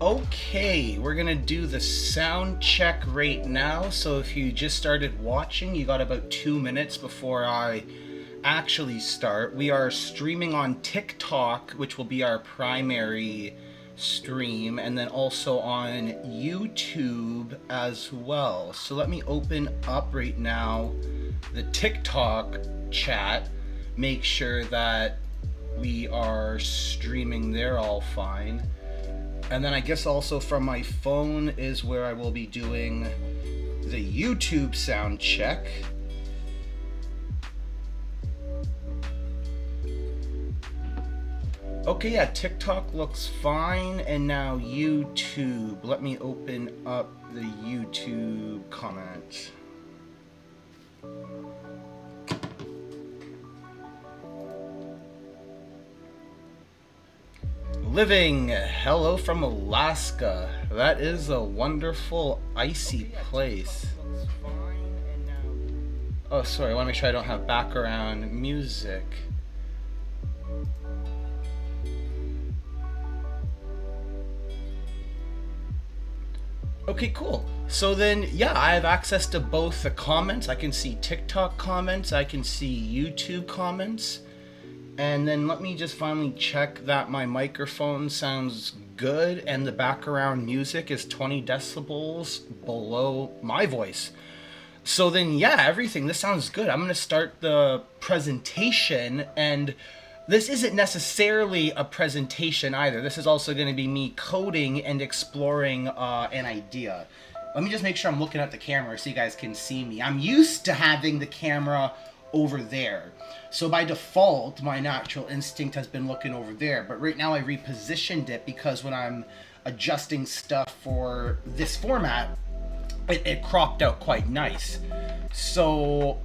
Okay, we're gonna do the sound check right now. So if you just started watching, you got about 2 minutes before I actually start. We are streaming on TikTok, which will be our primary stream, and then also on YouTube as well. So let me open up right now the TikTok chat, make sure that we are streaming there all fine. And then I guess also from my phone is where I will be doing the YouTube sound check. Okay, yeah, TikTok looks fine. And now YouTube. Let me open up the YouTube comment. Living, hello from Alaska. That is a wonderful icy place. Oh, sorry, I want to make sure I don't have background music. Okay, cool. So then, yeah, I have access to both the comments. I can see TikTok comments, I can see YouTube comments. And then let me just finally check that my microphone sounds good and the background music is 20 decibels below my voice. So then, yeah, everything, this sounds good. I'm going to start the presentation, and this isn't necessarily a presentation either. This is also going to be me coding and exploring an idea. Let me just make sure I'm looking at the camera so you guys can see me. I'm used to having the camera over there. So by default, my natural instinct has been looking over there. But right now I repositioned it because when I'm adjusting stuff for this format, it cropped out quite nice. So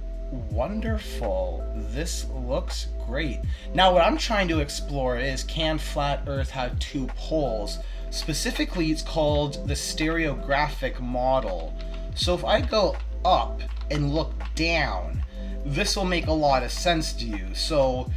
wonderful. This looks great. Now what I'm trying to explore is, can flat Earth have two poles? Specifically, it's called the stereographic model. So if I go up and look down, this will make a lot of sense to you. So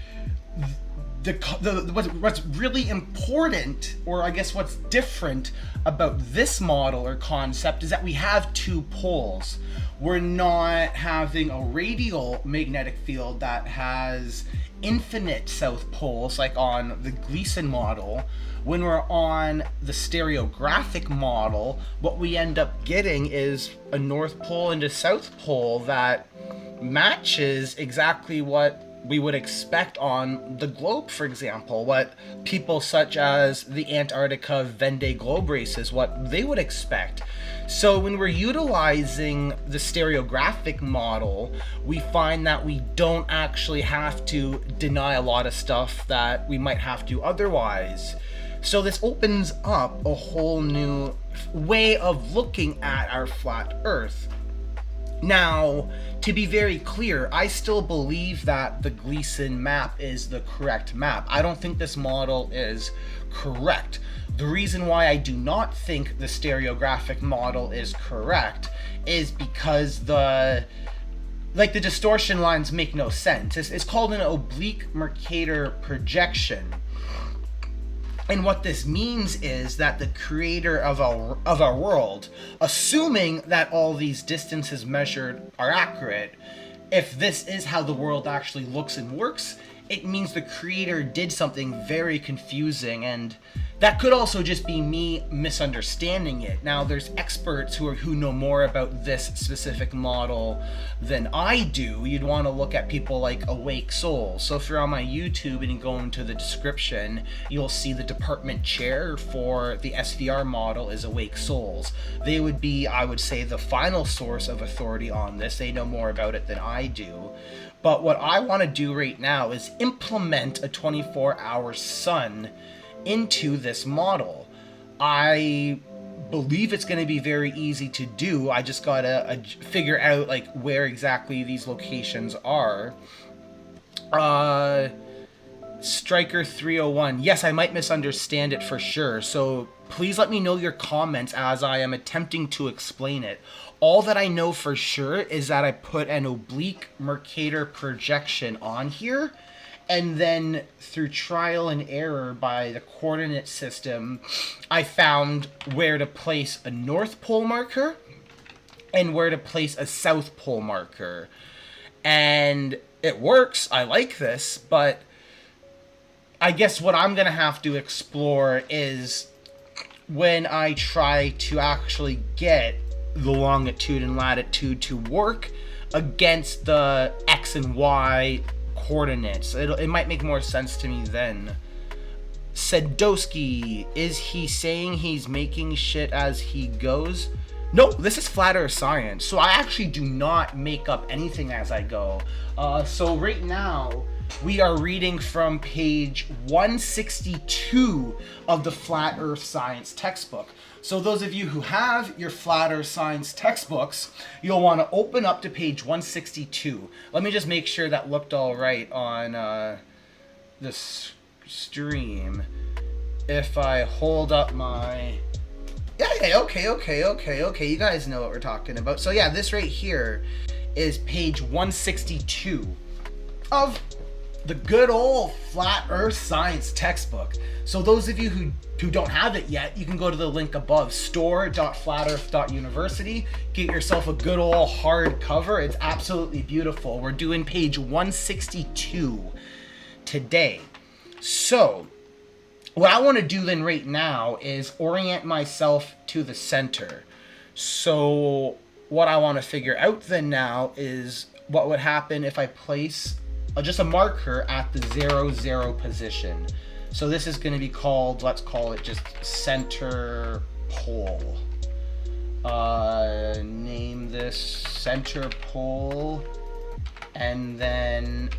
what's really important, or I guess what's different about this model or concept, is that we have two poles. We're not having a radial magnetic field that has infinite south poles like on the Gleason model. When we're on the stereographic model, what we end up getting is a north pole and a south pole that matches exactly what we would expect on the globe, for example, what people such as the Antarctica Vendée Globe races, what they would expect. So when we're utilizing the stereographic model, we find that we don't actually have to deny a lot of stuff that we might have to otherwise. So this opens up a whole new way of looking at our flat Earth. Now, to be very clear, I still believe that the Gleason map is the correct map. I don't think this model is correct. The reason why I do not think the stereographic model is correct is because the distortion lines make no sense. It's called an oblique Mercator projection. And what this means is that the creator of our world, assuming that all these distances measured are accurate, if this is how the world actually looks and works, it means the creator did something very confusing, and that could also just be me misunderstanding it. Now, there's experts who know more about this specific model than I do. You'd want to look at people like Awake Souls. So if you're on my YouTube and you go into the description, you'll see the department chair for the SVR model is Awake Souls. They would be, I would say, the final source of authority on this. They know more about it than I do. But what I want to do right now is implement a 24-hour sun into this model. I believe it's going to be very easy to do. I just gotta figure out like where exactly these locations are. Striker 301. Yes, I might misunderstand it for sure. So please let me know your comments as I am attempting to explain it. All that I know for sure is that I put an oblique Mercator projection on here, And then through trial and error by the coordinate system, I found where to place a North Pole marker and where to place a South Pole marker. And it works. I like this, but I guess what I'm going to have to explore is when I try to actually get the longitude and latitude to work against the X and Y coordinates. It might make more sense to me then. Sedowski, is he saying he's making shit as he goes? No, this is flat earth science, so I actually do not make up anything as I go. So right now, we are reading from page 162 of the Flat Earth Science textbook. So those of you who have your Flat Earth Science textbooks, you'll want to open up to page 162. Let me just make sure that looked all right on this stream. If I hold up my... Yeah, okay. You guys know what we're talking about. So yeah, this right here is page 162 of the good old Flat Earth Science textbook. So those of you who don't have it yet, you can go to the link above, store.flatearth.university. Get yourself a good old hardcover. It's absolutely beautiful. We're doing page 162 today. So what I want to do then right now is orient myself to the center. So what I want to figure out then now is what would happen if I place just a marker at the 0, 0 position. So this is going to be called, let's call it just center pole. Name this center pole. And then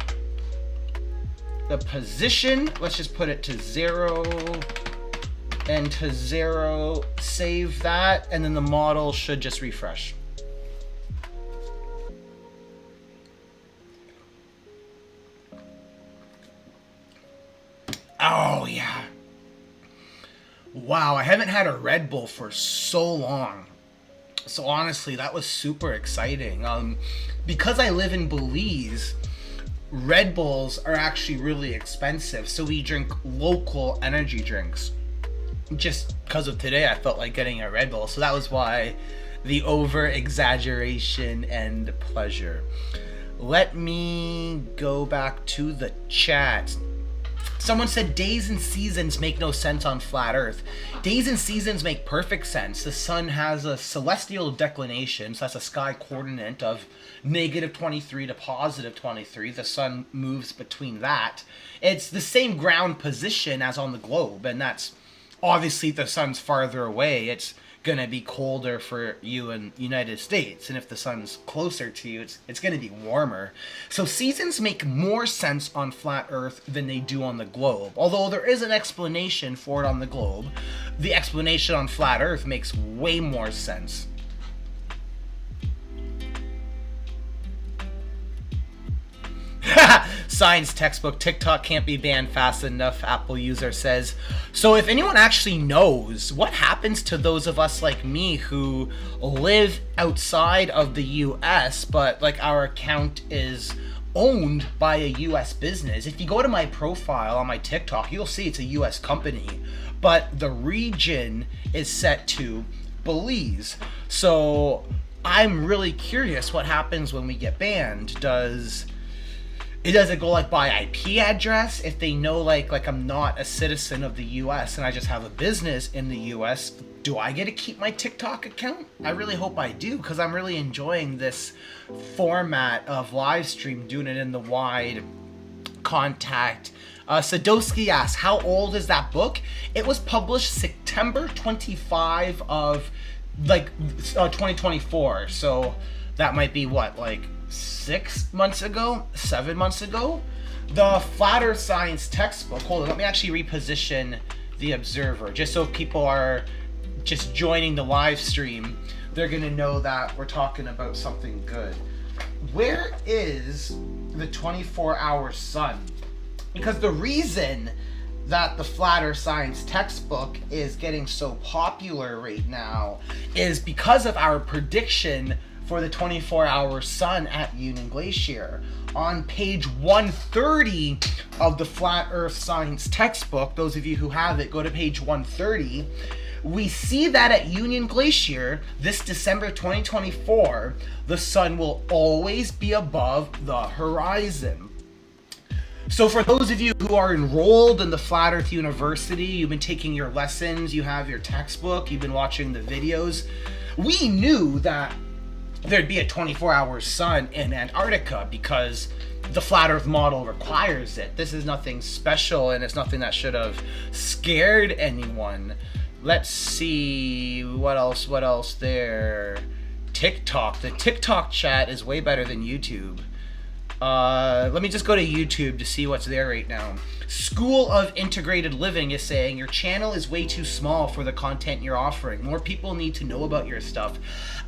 the position, let's just put it to 0 and to 0. Save that. And then the model should just refresh. Oh, yeah. Wow, I haven't had a Red Bull for so long. So honestly, that was super exciting. Because I live in Belize, Red Bulls are actually really expensive. So we drink local energy drinks. Just because of today, I felt like getting a Red Bull. So that was why the over-exaggeration and pleasure. Let me go back to the chat. Someone said days and seasons make no sense on flat Earth. Days and seasons make perfect sense. The sun has a celestial declination, so that's a sky coordinate of -23 to +23. The sun moves between that. It's the same ground position as on the globe, and that's obviously the sun's farther away. It's gonna be colder for you in the United States, and if the sun's closer to you, it's gonna be warmer. So seasons make more sense on flat Earth than they do on the globe. Although there is an explanation for it on the globe, the explanation on flat Earth makes way more sense. Science textbook, TikTok can't be banned fast enough, Apple user says. So if anyone actually knows what happens to those of us like me who live outside of the US, but like our account is owned by a US business. If you go to my profile on my TikTok, you'll see it's a US company, but the region is set to Belize. So I'm really curious what happens when we get banned. Does it go like by IP address? If they know like I'm not a citizen of the US and I just have a business in the US, do I get to keep my TikTok account? I really hope I do, because I'm really enjoying this format of live stream, doing it in the wide contact. Sadowski asks, how old is that book? It was published September 25 of 2024. So that might be what, like 6 months ago, 7 months ago. The Flat Earth Science textbook, hold on, let me actually reposition the observer, just so people are just joining the live stream, they're gonna know that we're talking about something good. Where is the 24-hour sun? Because the reason that the Flat Earth Science textbook is getting so popular right now is because of our prediction for the 24-hour sun at Union Glacier. On page 130 of the Flat Earth Science textbook, those of you who have it, go to page 130. We see that at Union Glacier, this December 2024, the sun will always be above the horizon. So for those of you who are enrolled in the Flat Earth University, you've been taking your lessons, you have your textbook, you've been watching the videos, we knew that there'd be a 24-hour sun in Antarctica because the Flat Earth model requires it. This is nothing special, and it's nothing that should have scared anyone. Let's see, what else there? TikTok. The TikTok chat is way better than YouTube. Let me just go to YouTube to see what's there right now. School of Integrated Living is saying your channel is way too small for the content you're offering. More people need to know about your stuff.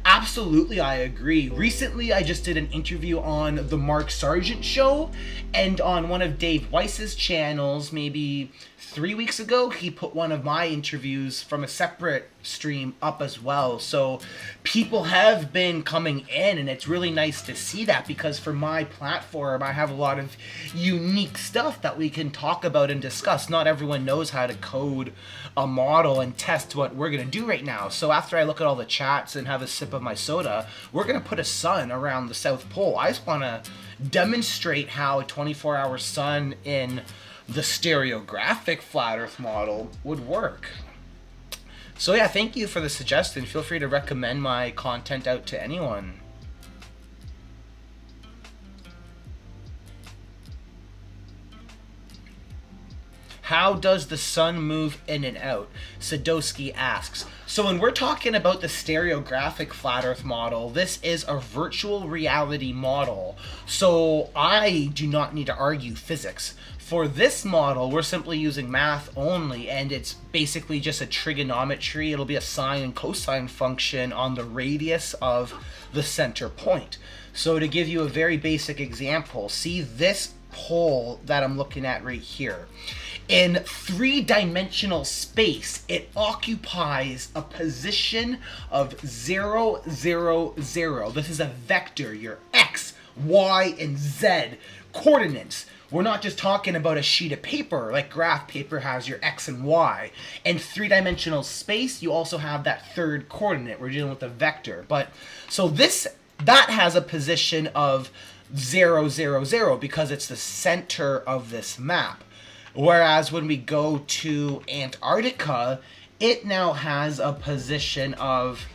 Absolutely, I agree. Recently, I just did an interview on the Mark Sargent show, and on one of Dave Weiss's channels, maybe 3 weeks ago, he put one of my interviews from a separate stream up as well. So people have been coming in, and it's really nice to see that, because for my platform, I have a lot of unique stuff that we can talk about and discuss. Not everyone knows how to code a model and test what we're going to do right now. So after I look at all the chats and have a sip of my soda, we're going to put a sun around the South Pole. I just want to demonstrate how a 24-hour sun in the stereographic flat Earth model would work. So yeah, thank you for the suggestion. Feel free to recommend my content out to anyone. How does the sun move in and out? Sadowski asks. So when we're talking about the stereographic flat Earth model, this is a virtual reality model. So I do not need to argue physics. For this model, we're simply using math only, and it's basically just a trigonometry. It'll be a sine and cosine function on the radius of the center point. So to give you a very basic example, see this pole that I'm looking at right here. In three-dimensional space, it occupies a position of 0, 0, 0. This is a vector, your x, y, and z coordinates. We're not just talking about a sheet of paper, like graph paper has your x and y. In three-dimensional space, you also have that third coordinate. We're dealing with a vector. But so that has a position of 0, 0, 0 because it's the center of this map. Whereas when we go to Antarctica, it now has a position of,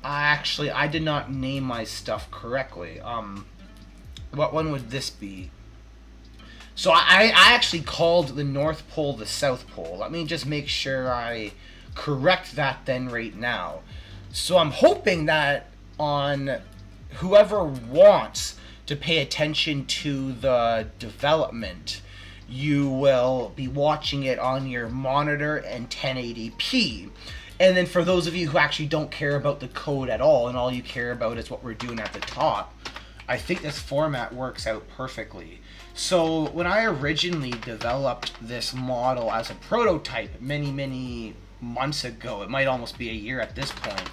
actually, I did not name my stuff correctly. What one would this be? So I actually called the North Pole the South Pole. Let me just make sure I correct that then right now. So I'm hoping that on whoever wants to pay attention to the development, you will be watching it on your monitor in 1080p. And then for those of you who actually don't care about the code at all, and all you care about is what we're doing at the top, I think this format works out perfectly. So when I originally developed this model as a prototype many months ago, it might almost be a year at this point,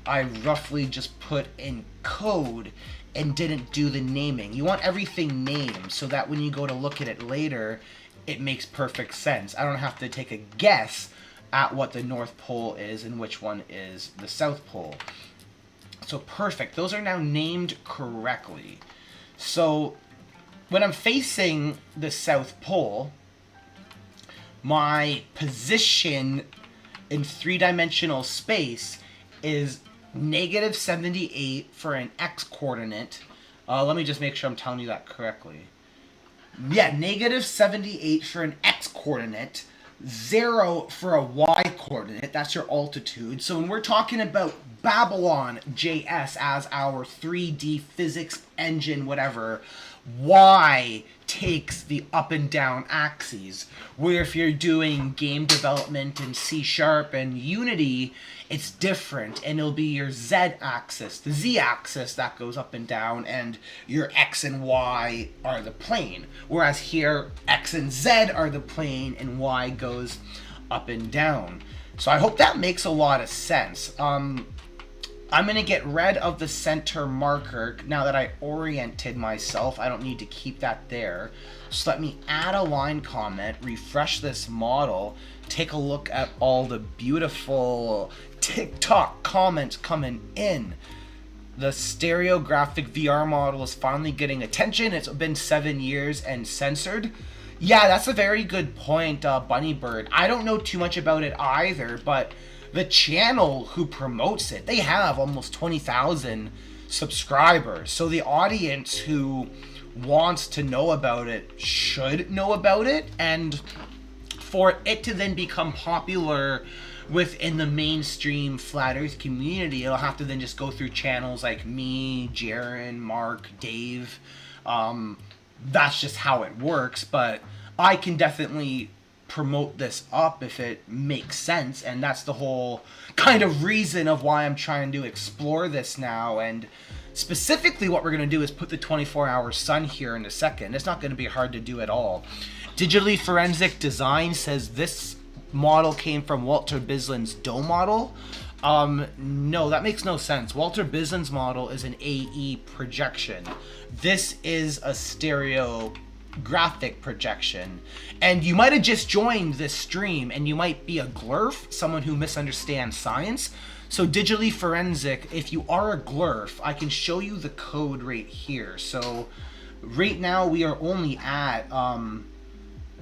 I roughly just put in code and didn't do the naming. You want everything named so that when you go to look at it later, it makes perfect sense. I don't have to take a guess at what the North Pole is and which one is the South Pole. So perfect. Those are now named correctly. So when I'm facing the South Pole, my position in three-dimensional space is negative 78 for an x coordinate. Let me just make sure I'm telling you that correctly. Yeah, negative 78 for an x coordinate, 0 for a y coordinate. That's your altitude. So when we're talking about Babylon JS as our 3D physics engine, whatever, y takes the up and down axes. Where if you're doing game development in C# and Unity, it's different, and it'll be your Z axis, the Z axis that goes up and down, and your X and Y are the plane. Whereas here, X and Z are the plane, and Y goes up and down. So I hope that makes a lot of sense. I'm going to get rid of the center marker now that I oriented myself. I don't need to keep that there. So let me add a line comment, refresh this model, take a look at all the beautiful TikTok comments coming in. The stereographic VR model is finally getting attention. It's been 7 years and censored. Yeah, that's a very good point, Bunnybird. I don't know too much about it either, but the channel who promotes it, they have almost 20,000 subscribers. So the audience who wants to know about it should know about it. And for it to then become popular within the mainstream flat earth community, it'll have to then just go through channels like me, Jaren, Mark, Dave. That's just how it works, but I can definitely promote this up if it makes sense, and that's the whole kind of reason of why I'm trying to explore this now. And specifically what we're going to do is put the 24-hour sun here in a second. It's not going to be hard to do at all. Digitally Forensic Design says this model came from Walter Bislin's DOE model. No, that makes no sense. Walter Bislin's model is an AE projection. This is a stereographic projection. And you might have just joined this stream and you might be a glurf, someone who misunderstands science. So Digitally Forensic, if you are a glurf, I can show you the code right here. So right now we are only at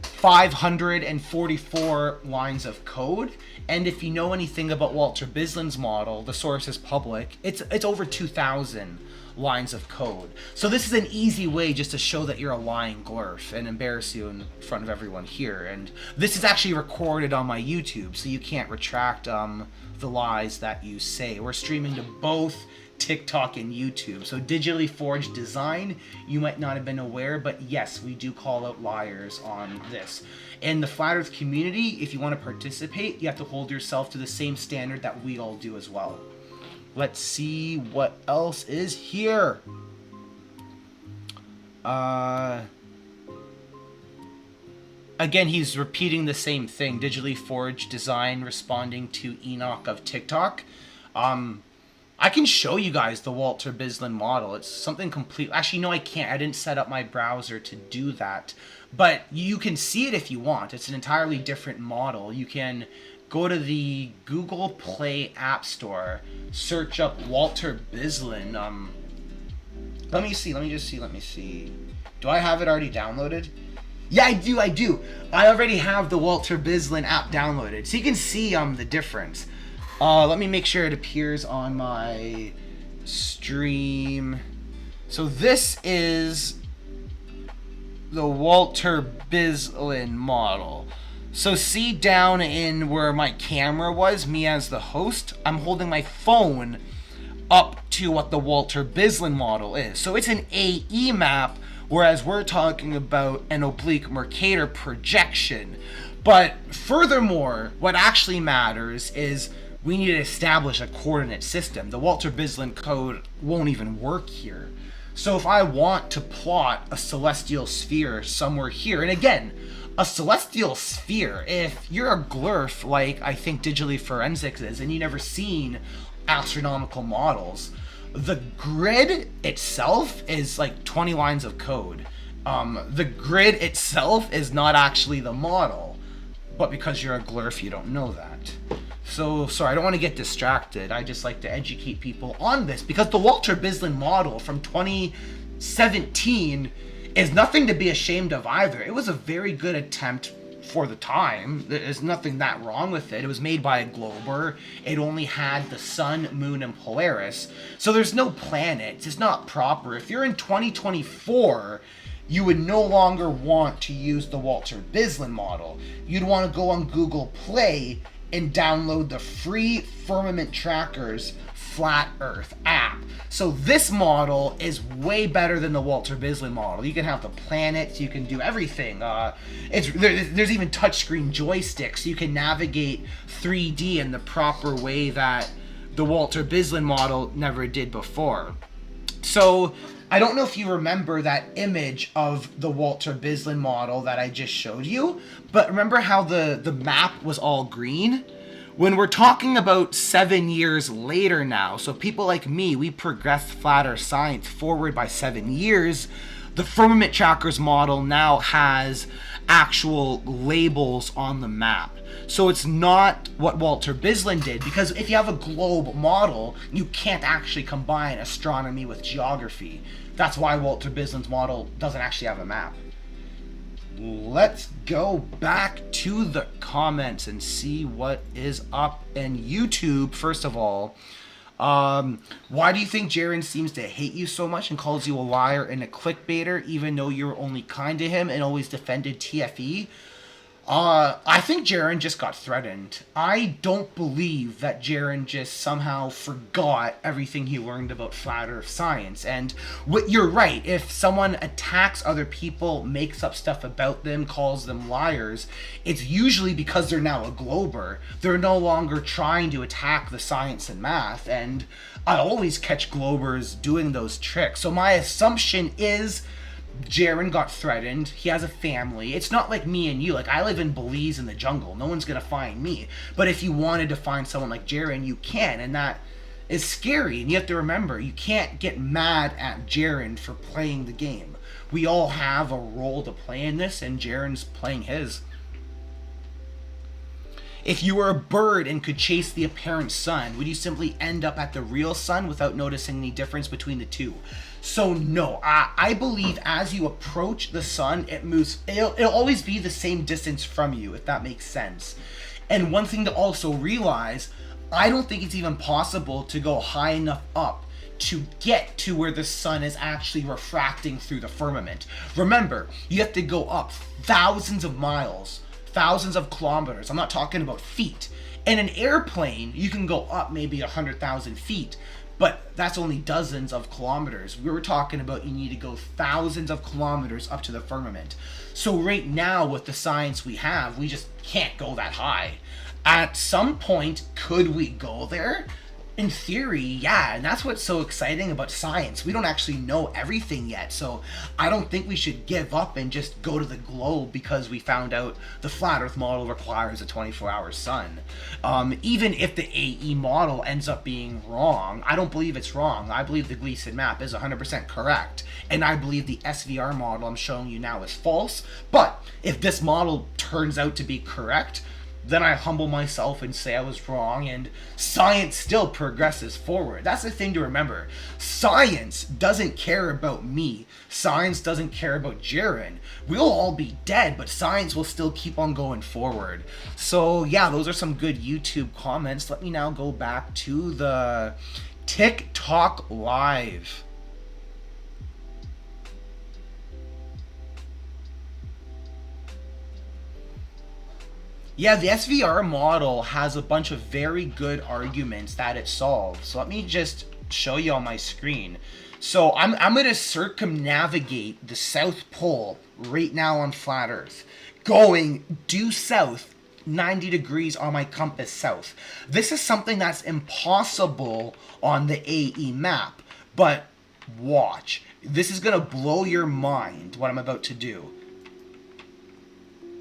544 lines of code, and if you know anything about Walter Bislin's model, the source is public, it's over 2,000 lines of code. So this is an easy way just to show that you're a lying glurf and embarrass you in front of everyone here. And this is actually recorded on my YouTube, so you can't retract the lies that you say. We're streaming to both TikTok and YouTube. So Digitally Forged Design, you might not have been aware, but yes, we do call out liars on this. In the flat earth community, if you want to participate, you have to hold yourself to the same standard that we all do as well. Let's see what else is here. Again, he's repeating the same thing. Digitally Forged Design responding to Enoch of TikTok. I can show you guys the Walter Bislin model. It's something complete. Actually, no, I can't. I didn't set up my browser to do that. But you can see it if you want. It's an entirely different model. You can go to the Google Play App Store, search up Walter Bislin. Let me see. Do I have it already downloaded? Yeah, I do. I already have the Walter Bislin app downloaded. So you can see the difference. Let me make sure it appears on my stream. So this is the Walter Bislin model. So see down in where my camera was, me as the host, I'm holding my phone up to what the Walter Bislin model is. So it's an AE map, whereas we're talking about an oblique Mercator projection. But furthermore, what actually matters is we need to establish a coordinate system. The Walter Bislin code won't even work here. So if I want to plot a celestial sphere somewhere here, and again, a celestial sphere, if you're a glurf like I think Digitally Forensics is, and you've never seen astronomical models, the grid itself is like 20 lines of code. The grid itself is not actually the model, but because you're a glurf, you don't know that. So, sorry, I don't want to get distracted. I just like to educate people on this, because the Walter Bislin model from 2017 is nothing to be ashamed of either. It was a very good attempt for the time. There's nothing that wrong with it. It was made by a glober. It only had the sun, moon, and Polaris. So there's no planets. It's not proper. If you're in 2024, you would no longer want to use the Walter Bislin model. You'd want to go on Google Play and download the free Firmament Trackers Flat Earth app. So this model is way better than the Walter Bislin model. You can have the planets, you can do everything. There's even touchscreen joysticks. You can navigate 3D in the proper way that the Walter Bislin model never did before. So I don't know if you remember that image of the Walter Bislin model that I just showed you, but remember how the map was all green? When we're talking about 7 years later now, so people like me, we progressed flat Earth science forward by 7 years, the firmament trackers model now has actual labels on the map. So it's not what Walter Bislin did, because if you have a globe model, you can't actually combine astronomy with geography. That's why Walter Bislin's model doesn't actually have a map. Let's go back to the comments and see what is up in YouTube. First of all, why do you think Jaren seems to hate you so much and calls you a liar and a clickbaiter, even though you're only kind to him and always defended TFE? I think Jaren just got threatened. I don't believe that Jaren just somehow forgot everything he learned about flat Earth science. And you're right, if someone attacks other people, makes up stuff about them, calls them liars, it's usually because they're now a glober. They're no longer trying to attack the science and math, and I always catch globers doing those tricks. So my assumption is Jaren got threatened. He has a family. It's not like me and you. Like, I live in Belize in the jungle. No one's gonna find me. But if you wanted to find someone like Jaren, you can, and that is scary. And you have to remember, you can't get mad at Jaren for playing the game. We all have a role to play in this, and Jaren's playing his. If you were a bird and could chase the apparent sun, would you simply end up at the real sun without noticing any difference between the two? So no, I believe as you approach the sun, it moves, it'll always be the same distance from you, if that makes sense. And one thing to also realize, I don't think it's even possible to go high enough up to get to where the sun is actually refracting through the firmament. Remember, you have to go up thousands of miles, thousands of kilometers. I'm not talking about feet. In an airplane, you can go up maybe 100,000 feet, but that's only dozens of kilometers. We were talking about you need to go thousands of kilometers up to the firmament. So right now, with the science we have, we just can't go that high. At some point, could we go there? In theory, yeah, and that's what's so exciting about science. We don't actually know everything yet, so I don't think we should give up and just go to the globe because we found out the flat Earth model requires a 24-hour sun. Even if the AE model ends up being wrong, I don't believe it's wrong. I believe the Gleason map is 100% correct, and I believe the SVR model I'm showing you now is false. But if this model turns out to be correct, then I humble myself and say I was wrong, and science still progresses forward. That's the thing to remember. Science doesn't care about me. Science doesn't care about Jaren. We'll all be dead, but science will still keep on going forward. So yeah, those are some good YouTube comments. Let me now go back to the TikTok Live. Yeah, the SVR model has a bunch of very good arguments that it solves. So let me just show you on my screen. So I'm going to circumnavigate the South Pole right now on flat Earth, going due south 90 degrees on my compass south. This is something that's impossible on the AE map, but watch. This is going to blow your mind, what I'm about to do.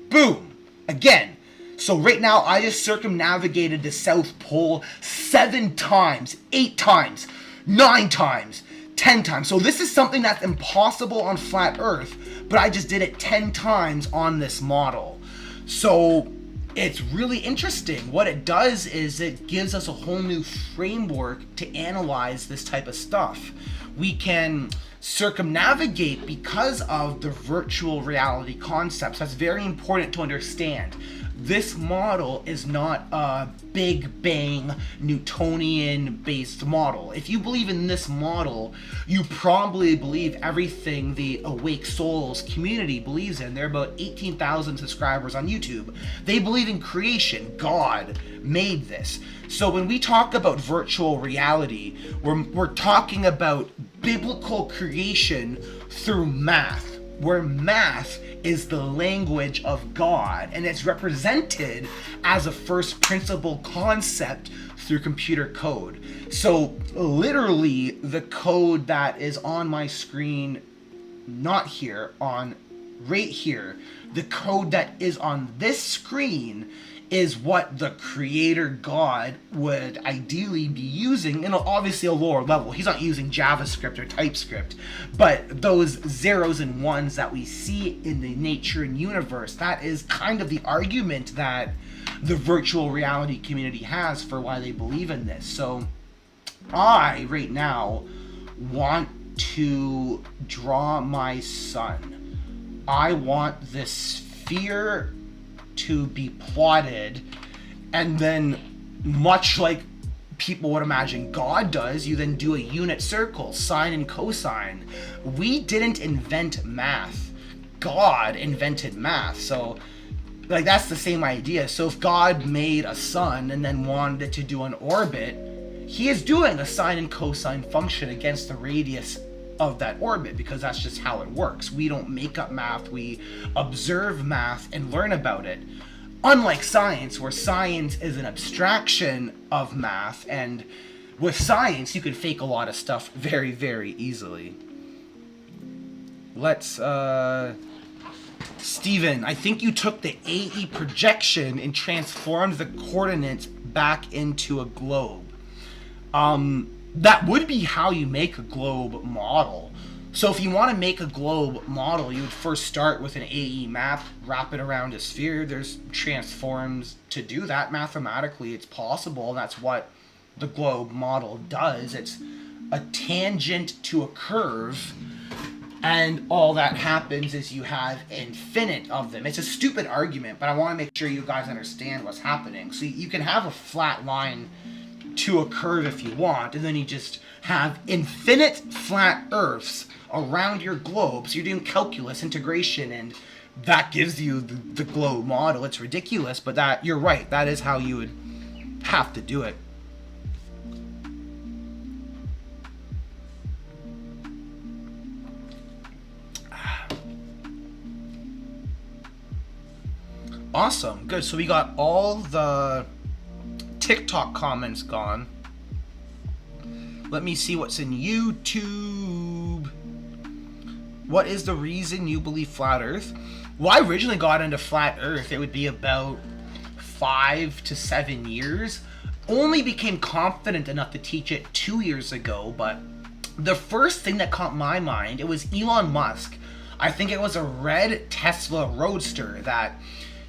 Boom! Again. So right now, I just circumnavigated the South Pole 7 times, 8 times, 9 times, 10 times. So this is something that's impossible on flat Earth, but I just did it 10 times on this model. So it's really interesting. What it does is it gives us a whole new framework to analyze this type of stuff. We can circumnavigate because of the virtual reality concepts. That's very important to understand. This model is not a Big Bang Newtonian based model. If you believe in this model, you probably believe everything the Awake Souls community believes in. There are about 18,000 subscribers on YouTube. They believe in creation. God made this. So when we talk about virtual reality, we're talking about biblical creation through math, where math is the language of God, and it's represented as a first principle concept through computer code. So literally the code that is on my screen, not here, on right here, the code that is on this screen is what the creator God would ideally be using in obviously a lower level. He's not using JavaScript or TypeScript, but those zeros and ones that we see in the nature and universe, that is kind of the argument that the virtual reality community has for why they believe in this. So I, right now, want to draw my sun. I want this sphere to be plotted, and then, much like people would imagine God does, you then do a unit circle, sine and cosine. We didn't invent math. God invented math. So, like, that's the same idea. So if God made a sun and then wanted it to do an orbit, he is doing a sine and cosine function against the radius of that orbit, because that's just how it works. We don't make up math, we observe math and learn about it. Unlike science, where science is an abstraction of math, and with science you can fake a lot of stuff very, very easily. Let's Steven, I think you took the AE projection and transformed the coordinates back into a globe. That would be how you make a globe model. So if you want to make a globe model, you would first start with an AE map, wrap it around a sphere. There's transforms to do that mathematically. It's possible. That's what the globe model does. It's a tangent to a curve, and all that happens is you have infinite of them. It's a stupid argument, but I want to make sure you guys understand what's happening. So you can have a flat line to a curve if you want, and then you just have infinite flat Earths around your globe. So you're doing calculus integration, and that gives you the globe model. It's ridiculous, but that, you're right, that is how you would have to do it. Awesome, good. So we got all the TikTok comments gone. Let me see what's in YouTube. What is the reason you believe flat Earth? Well, I originally got into flat Earth, it would be about 5 to 7 years. Only became confident enough to teach it 2 years ago, but the first thing that caught my mind, it was Elon Musk. I think it was a red Tesla Roadster that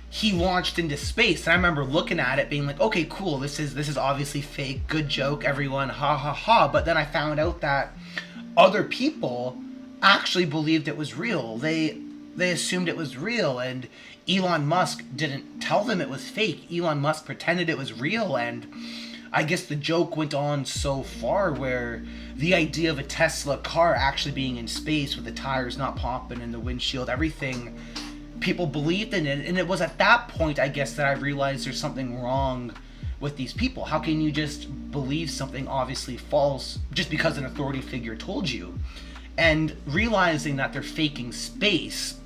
he launched into space, and I remember looking at it being like, okay, cool, this is obviously fake, good joke, everyone, ha ha ha. But then I found out that other people actually believed it was real. They assumed it was real, and Elon Musk didn't tell them it was fake. Elon Musk pretended it was real, and I guess the joke went on so far where the idea of a Tesla car actually being in space with the tires not popping and the windshield, everything, people believed in it. And it was at that point, I guess, that I realized there's something wrong with these people. How can you just believe something obviously false just because an authority figure told you? And realizing that they're faking space,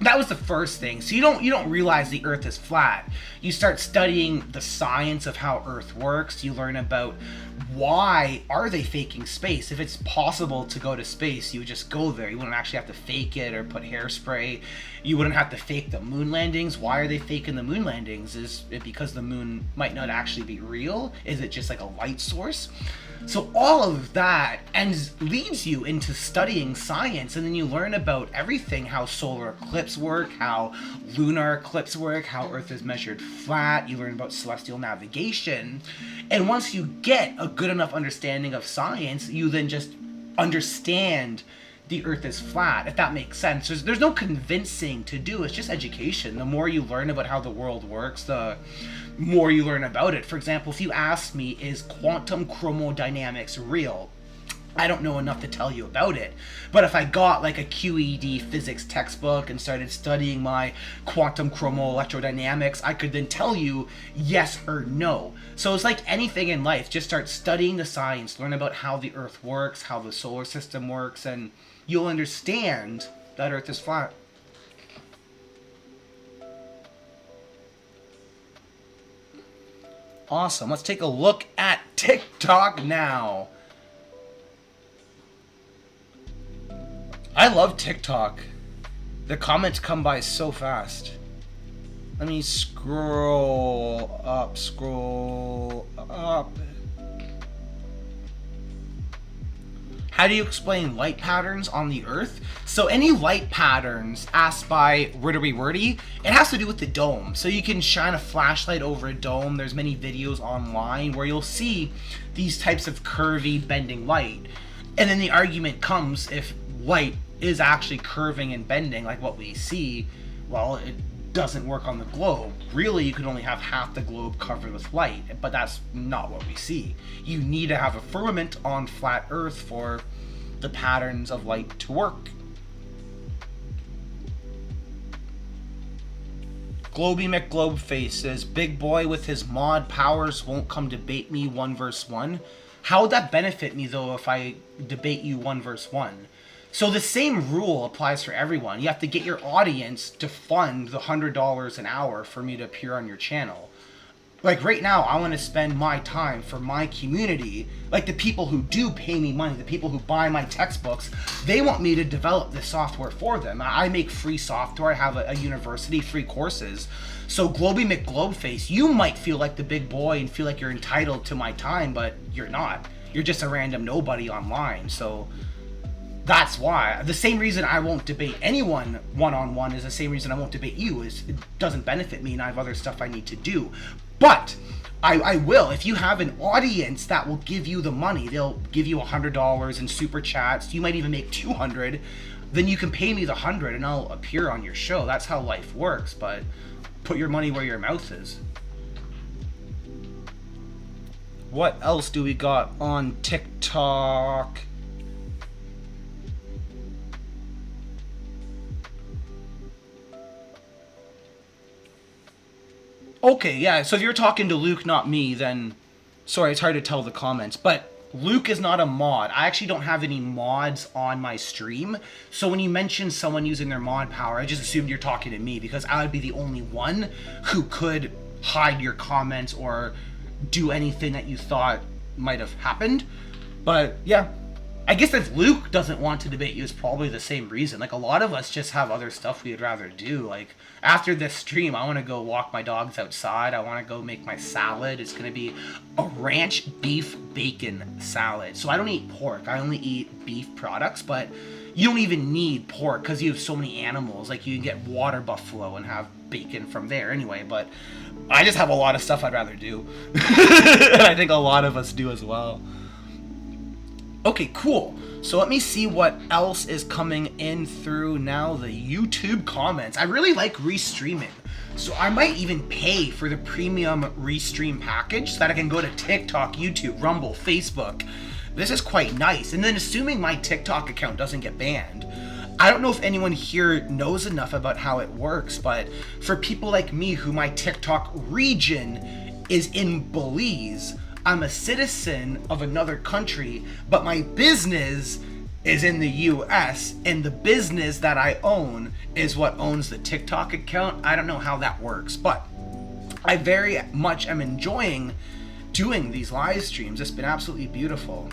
that was the first thing. So you don't realize the Earth is flat. You start studying the science of how Earth works. You learn about why are they faking space. If it's possible to go to space, you would just go there. You wouldn't actually have to fake it or put hairspray. You wouldn't have to fake the moon landings. Why are they faking the moon landings? Is it because the moon might not actually be real? Is it just like a light source? So all of that leads you into studying science, and then you learn about everything, how solar eclipse work, how lunar eclipse work, how Earth is measured flat. You learn about celestial navigation. And once you get a good enough understanding of science, you then just understand the Earth is flat, if that makes sense. There's no convincing to do, it's just education. The more you learn about how the world works, the more you learn about it. For example, if you ask me, is quantum chromodynamics real? I don't know enough to tell you about it. But if I got like a QED physics textbook and started studying my quantum chromo-electrodynamics, I could then tell you yes or no. So it's like anything in life, just start studying the science, learn about how the Earth works, how the solar system works, and you'll understand that Earth is flat. Awesome. Let's take a look at TikTok now. I love TikTok. The comments come by so fast. Let me scroll up, scroll up. How do you explain light patterns on the Earth? So any light patterns asked by Wordy, it has to do with the dome. So you can shine a flashlight over a dome. There's many videos online where you'll see these types of curvy bending light. And then the argument comes, if light is actually curving and bending like what we see, well, it doesn't work on the globe. Really, you can only have half the globe covered with light, but that's not what we see. You need to have a firmament on flat Earth for the patterns of light to work. Globy McGlobeface says, big boy with his mod powers won't come debate me 1 versus 1. How would that benefit me though if I debate you 1 versus 1? So the same rule applies for everyone. You have to get your audience to fund the $100 an hour for me to appear on your channel. Like right now, I want to spend my time for my community. Like the people who do pay me money, the people who buy my textbooks, they want me to develop this software for them. I make free software, I have a university, free courses. So Globy McGlobeface, you might feel like the big boy and feel like you're entitled to my time, but you're not. You're just a random nobody online. So that's why. The same reason I won't debate anyone one-on-one is the same reason I won't debate you, is it doesn't benefit me and I have other stuff I need to do. But I will. If you have an audience that will give you the money, they'll give you $100 in super chats, you might even make $200, then you can pay me the $100 and I'll appear on your show. That's how life works, but put your money where your mouth is. What else do we got on TikTok? Okay, yeah, so if you're talking to Luke, not me, then sorry, it's hard to tell the comments, but Luke is not a mod. I actually don't have any mods on my stream, so when you mention someone using their mod power, I just assumed you're talking to me because I would be the only one who could hide your comments or do anything that you thought might have happened. But yeah, I guess if Luke doesn't want to debate you, it's probably the same reason. Like, a lot of us just have other stuff we'd rather do. Like, after this stream, I want to go walk my dogs outside. I want to go make my salad. It's going to be a ranch beef bacon salad. So I don't eat pork. I only eat beef products, but you don't even need pork because you have so many animals. Like, you can get water buffalo and have bacon from there anyway, but I just have a lot of stuff I'd rather do. And I think a lot of us do as well. Okay, cool. So let me see what else is coming in through now the YouTube comments. I really like restreaming. So I might even pay for the premium restream package so that I can go to TikTok, YouTube, Rumble, Facebook. This is quite nice. And then assuming my TikTok account doesn't get banned, I don't know if anyone here knows enough about how it works, but for people like me who my TikTok region is in Belize, I'm a citizen of another country, but my business is in the US, and the business that I own is what owns the TikTok account. I don't know how that works, but I very much am enjoying doing these live streams. It's been absolutely beautiful.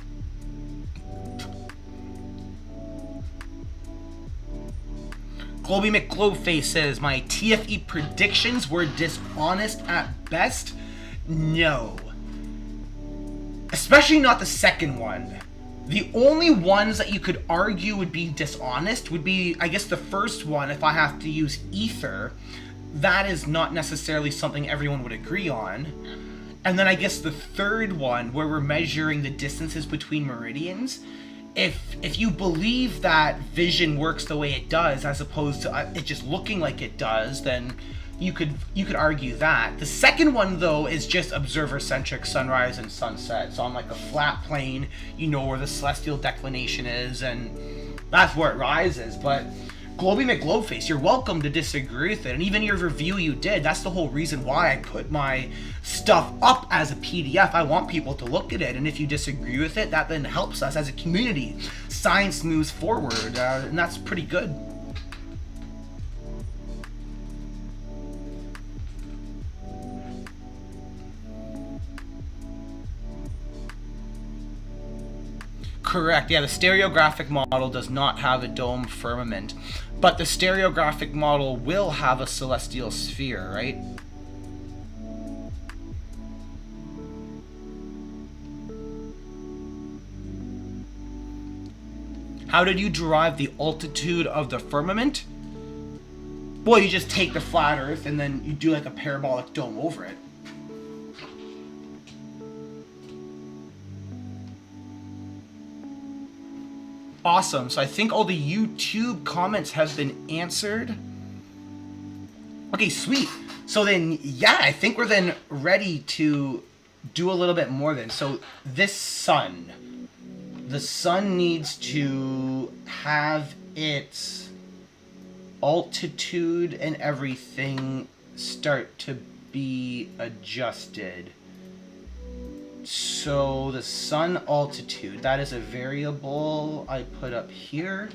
Globy McGlobeface says, my TFE predictions were dishonest at best? No. Especially not the second one. The only ones that you could argue would be dishonest would be, I guess, the first one, if I have to use ether. That is not necessarily something everyone would agree on. And then I guess the third one, where we're measuring the distances between meridians, if you believe that vision works the way it does, as opposed to it just looking like it does, then you could argue that. The second one, though, is just observer-centric sunrise and sunset. So on like a flat plane, you know where the celestial declination is, and that's where it rises. But Globy McGlobeface, you're welcome to disagree with it. And even your review you did, that's the whole reason why I put my stuff up as a PDF. I want people to look at it, and if you disagree with it, that then helps us as a community. Science moves forward, and that's pretty good. Correct. Yeah, the stereographic model does not have a dome firmament, but the stereographic model will have a celestial sphere, right? How did you derive the altitude of the firmament? Well, you just take the flat Earth and then you do like a parabolic dome over it. Awesome. So I think all the YouTube comments have been answered. Okay, sweet. So then, yeah, I think we're then ready to do a little bit more then. So this sun, the sun needs to have its altitude and everything start to be adjusted. So the sun altitude, that is a variable I put up here.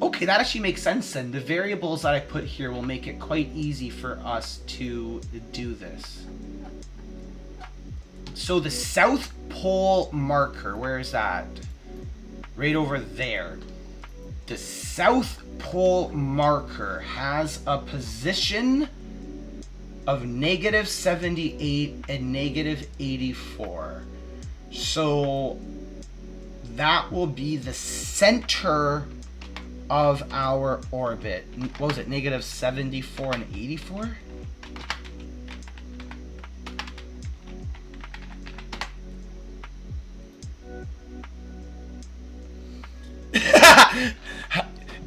Okay, that actually makes sense then. The variables that I put here will make it quite easy for us to do this. So the South Pole marker, where is that? Right over there. The South Pole marker has a position of -78 and -84. So that will be the center of our orbit. What was it? -74 and 84?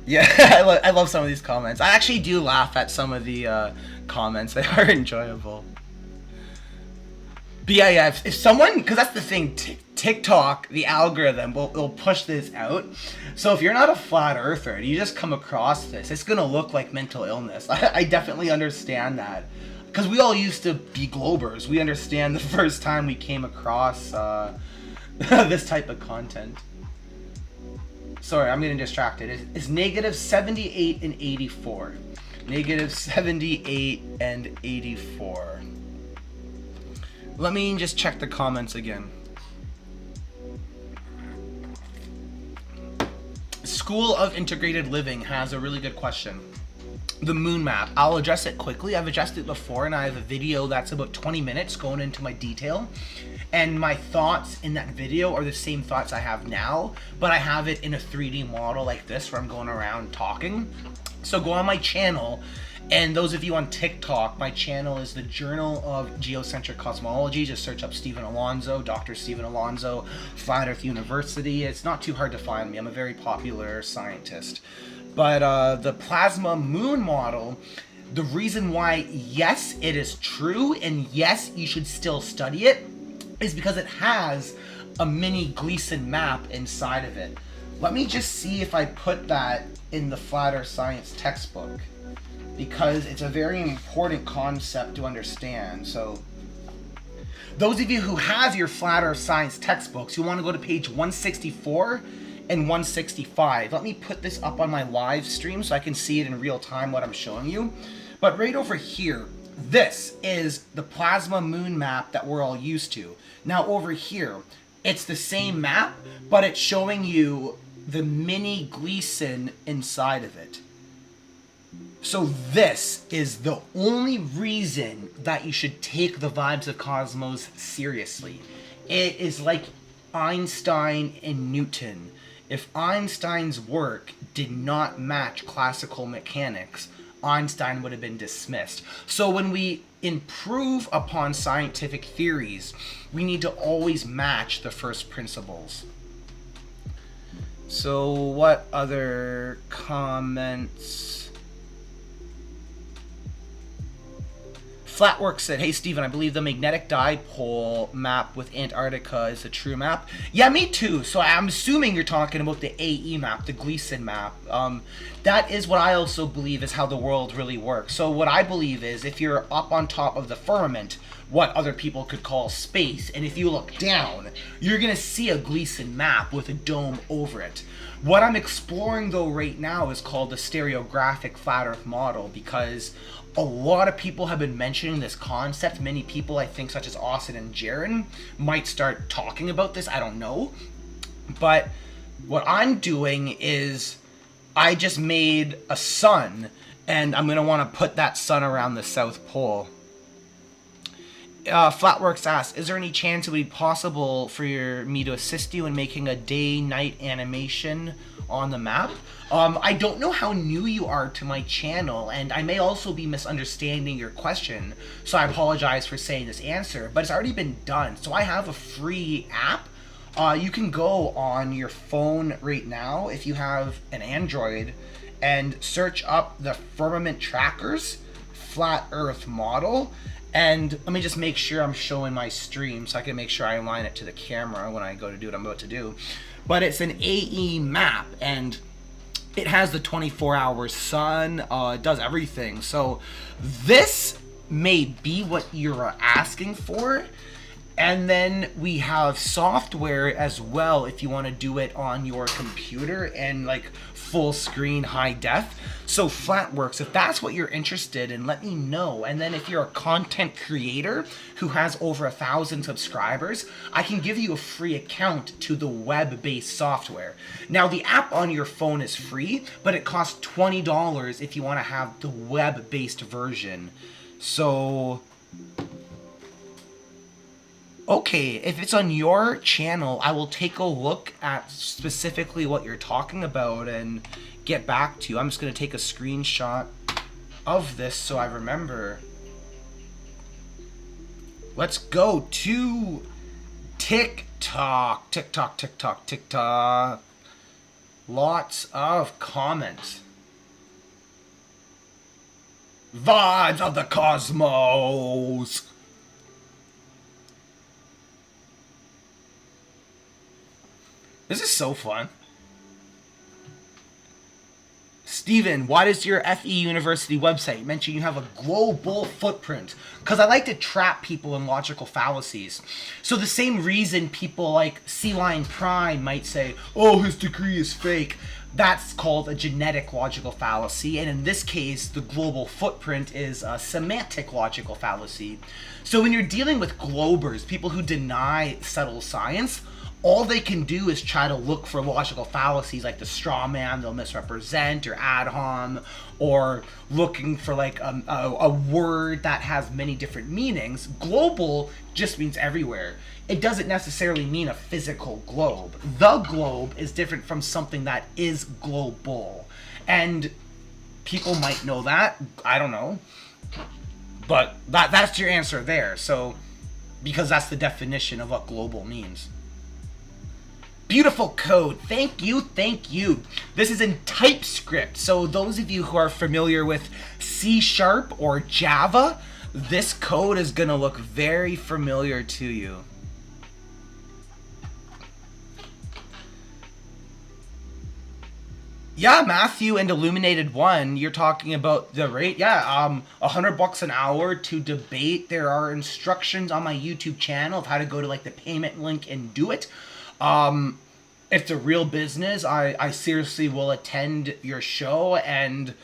Yeah, I love some of these comments. I actually do laugh at some of the comments. They are enjoyable. But yeah, if someone, because that's the thing, TikTok, the algorithm will push this out. So if you're not a flat earther and you just come across this, it's gonna look like mental illness. I definitely understand that, because we all used to be globers. We understand the first time we came across this type of content. Sorry, I'm getting distracted. It's -78 and 84. -78 and 84. Let me just check the comments again. School of Integrated Living has a really good question. The moon map. I'll address it quickly. I've addressed it before, and I have a video that's about 20 minutes going into my detail. And my thoughts in that video are the same thoughts I have now, but I have it in a 3D model like this where I'm going around talking. So go on my channel, and those of you on TikTok, my channel is the Journal of Geocentric Cosmology. Just search up Stephen Alonso, Dr. Stephen Alonso, Flat Earth University. It's not too hard to find me. I'm a very popular scientist. But the plasma moon model, the reason why, yes, it is true, and yes, you should still study it, is because it has a mini Gleason map inside of it. Let me just see if I put that in the Flat Earth Science textbook, because it's a very important concept to understand. So those of you who have your Flat Earth Science textbooks, you want to go to page 164 and 165. Let me put this up on my live stream so I can see it in real time what I'm showing you. But right over here, this is the plasma moon map that we're all used to. Now over here, it's the same map, but it's showing you the mini Gleason inside of it. So this is the only reason that you should take the vibes of Cosmos seriously. It is like Einstein and Newton. If Einstein's work did not match classical mechanics, Einstein would have been dismissed. So when we improve upon scientific theories, we need to always match the first principles. So what other comments? Flatwork said, hey Steven, I believe the magnetic dipole map with Antarctica is a true map. Yeah, me too. So I'm assuming you're talking about the AE map, the Gleason map. That is what I also believe is how the world really works. So what I believe is if you're up on top of the firmament, what other people could call space, and if you look down, you're gonna see a Gleason map with a dome over it. What I'm exploring though right now is called the Stereographic Flat Earth model, because a lot of people have been mentioning this concept. Many people, I think, such as Austin and Jaron, might start talking about this. I don't know. But what I'm doing is I just made a sun, and I'm going to want to put that sun around the South Pole. Flatworks asks, is there any chance it would be possible for me to assist you in making a day-night animation on the map? I don't know how new you are to my channel, and I may also be misunderstanding your question, so I apologize for saying this answer, but it's already been done. So I have a free app. You can go on your phone right now, if you have an Android, and search up the Firmament Trackers Flat Earth model. And let me just make sure I'm showing my stream so I can make sure I align it to the camera when I go to do what I'm about to do. But it's an AE map, and it has the 24-hour sun. It does everything. So this may be what you're asking for. And then we have software as well if you want to do it on your computer and like full screen high def. So Flatworks, if that's what you're interested in, let me know. And then if you're a content creator who has over 1,000 subscribers, I can give you a free account to the web-based software. Now the app on your phone is free, but it costs $20 if you want to have the web-based version. So okay, if it's on your channel, I will take a look at specifically what you're talking about and get back to you. I'm just going to take a screenshot of this so I remember. Let's go to TikTok. TikTok. Lots of comments. Vibes of the cosmos. This is so fun. Steven, why does your FE University website mention you have a global footprint? Because I like to trap people in logical fallacies. So the same reason people like Sea Lion Prime might say, oh, his degree is fake. That's called a genetic logical fallacy. And in this case, the global footprint is a semantic logical fallacy. So when you're dealing with globers, people who deny settled science, all they can do is try to look for logical fallacies like the straw man they'll misrepresent, or ad hom, or looking for like a word that has many different meanings. Global just means everywhere. It doesn't necessarily mean a physical globe. The globe is different from something that is global. And people might know that. I don't know. But that's your answer there. So, because that's the definition of what global means. Beautiful code. Thank you. This is in TypeScript. So those of you who are familiar with C# or Java, this code is going to look very familiar to you. Yeah, Matthew and Illuminated One, you're talking about the rate. Yeah, $100 an hour to debate. There are instructions on my YouTube channel of how to go to like the payment link and do it. It's a real business. I seriously will attend your show, and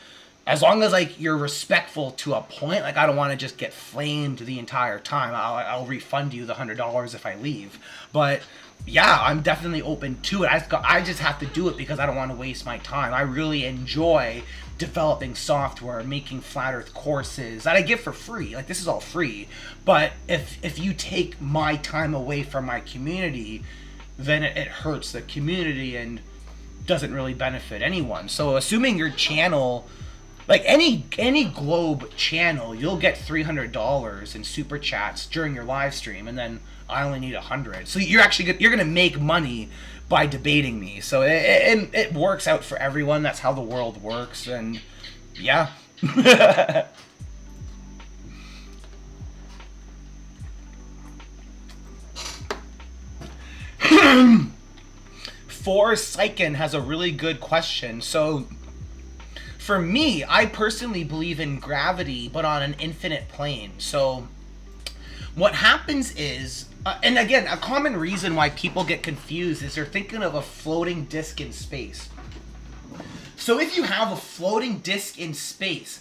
as long as like you're respectful to a point, like I don't want to just get flamed the entire time. I'll refund you the $100 if I leave. But yeah, I'm definitely open to it. I just have to do it because I don't want to waste my time. I really enjoy developing software, making flat earth courses that I give for free. Like this is all free. But if you take my time away from my community, then it hurts the community and doesn't really benefit anyone. So assuming your channel, like any globe channel, you'll get $300 in super chats during your live stream, and then I only need 100. So you're gonna make money by debating me. So it works out for everyone. That's how the world works. And yeah. Forsyken has a really good question. So for me, I personally believe in gravity, but on an infinite plane. So what happens is, and again, a common reason why people get confused is they're thinking of a floating disk in space. So if you have a floating disk in space,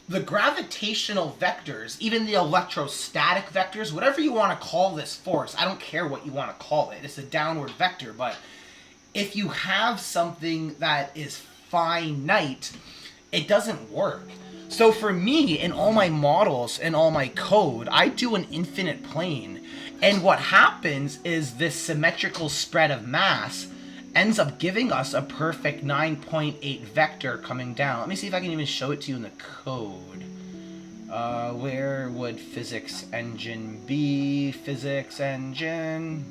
the gravitational vectors, even the electrostatic vectors, whatever you want to call this force, I don't care what you want to call it, it's a downward vector, but if you have something that is finite, it doesn't work. So for me, in all my models and all my code, I do an infinite plane. And what happens is this symmetrical spread of mass ends up giving us a perfect 9.8 vector coming down. Let me see if I can even show it to you in the code. Where would physics engine be? Physics engine.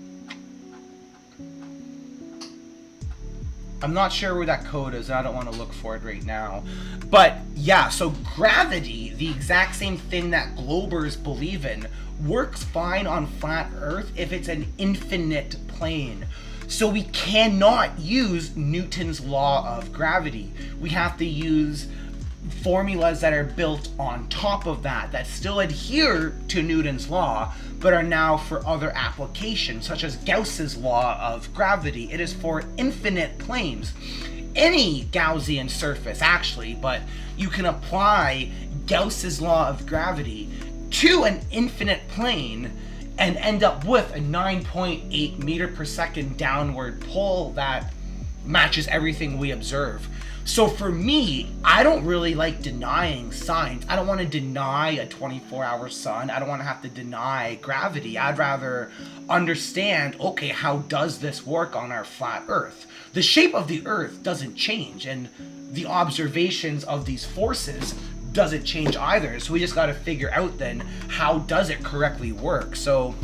I'm not sure where that code is. I don't want to look for it right now. But yeah, so gravity, the exact same thing that globers believe in, works fine on flat Earth if it's an infinite plane. So we cannot use Newton's law of gravity. We have to use formulas that are built on top of that still adhere to Newton's law, but are now for other applications, such as Gauss's law of gravity. It is for infinite planes. Any Gaussian surface, actually, but you can apply Gauss's law of gravity to an infinite plane and end up with a 9.8 meter per second downward pull that matches everything we observe. So for me, I don't really like denying science. I don't want to deny a 24-hour sun. I don't want to have to deny gravity. I'd rather understand, okay, how does this work on our flat Earth? The shape of the Earth doesn't change, and the observations of these forces doesn't change either. So we just got to figure out then, how does it correctly work? So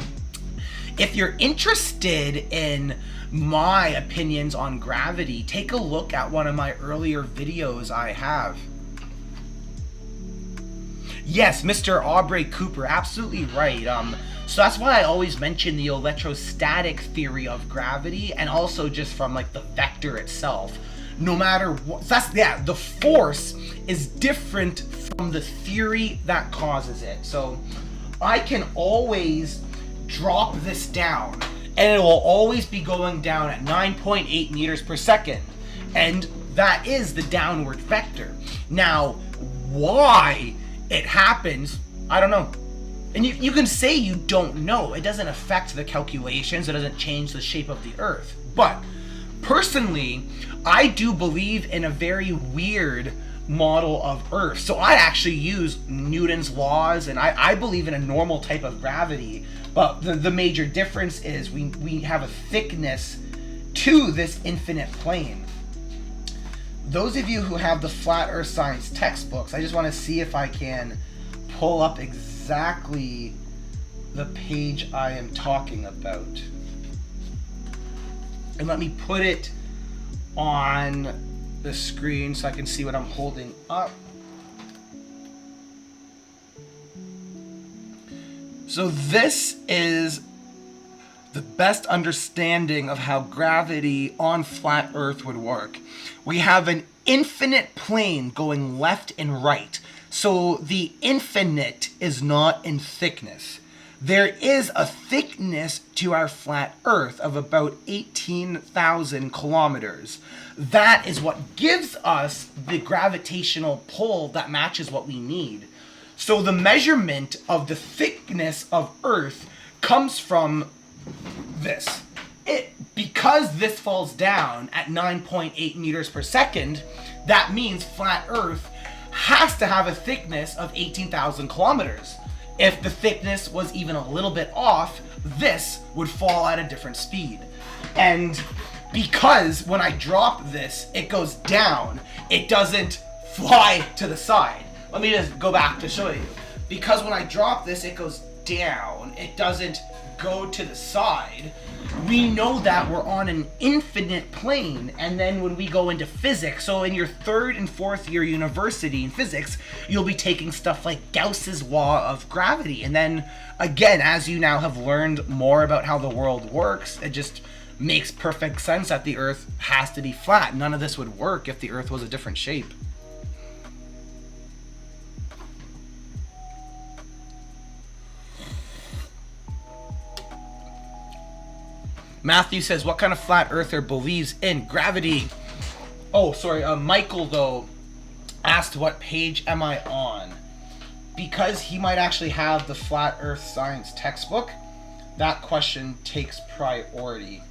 if you're interested in my opinions on gravity, take a look at one of my earlier videos I have. Yes, Mr. Aubrey Cooper, absolutely right. So that's why I always mention the electrostatic theory of gravity, and also just from like the vector itself. No matter what, the force is different from the theory that causes it. So I can always drop this down, and it will always be going down at 9.8 meters per second. And that is the downward vector. Now, why it happens, I don't know. And you can say you don't know. It doesn't affect the calculations. It doesn't change the shape of the Earth. But personally, I do believe in a very weird model of Earth. So I actually use Newton's laws, and I believe in a normal type of gravity. But the major difference is we have a thickness to this infinite plane. Those of you who have the Flat Earth Science textbooks, I just want to see if I can pull up exactly the page I am talking about. And let me put it on the screen so I can see what I'm holding up. So this is the best understanding of how gravity on flat Earth would work. We have an infinite plane going left and right. So the infinite is not in thickness. There is a thickness to our flat Earth of about 18,000 kilometers. That is what gives us the gravitational pull that matches what we need. So the measurement of the thickness of Earth comes from this. Because this falls down at 9.8 meters per second, that means flat Earth has to have a thickness of 18,000 kilometers. If the thickness was even a little bit off, this would fall at a different speed. And because when I drop this, it goes down, it doesn't fly to the side. Let me just go back to show you. Because when I drop this, it goes down, it doesn't go to the side. We know that we're on an infinite plane. And then when we go into physics, so in your 3rd and 4th year university in physics, you'll be taking stuff like Gauss's law of gravity. And then again, as you now have learned more about how the world works, it just makes perfect sense that the Earth has to be flat. None of this would work if the Earth was a different shape. Matthew says, what kind of flat earther believes in gravity? Oh, sorry, Michael, though, asked what page am I on. Because he might actually have the Flat Earth Science textbook, that question takes priority.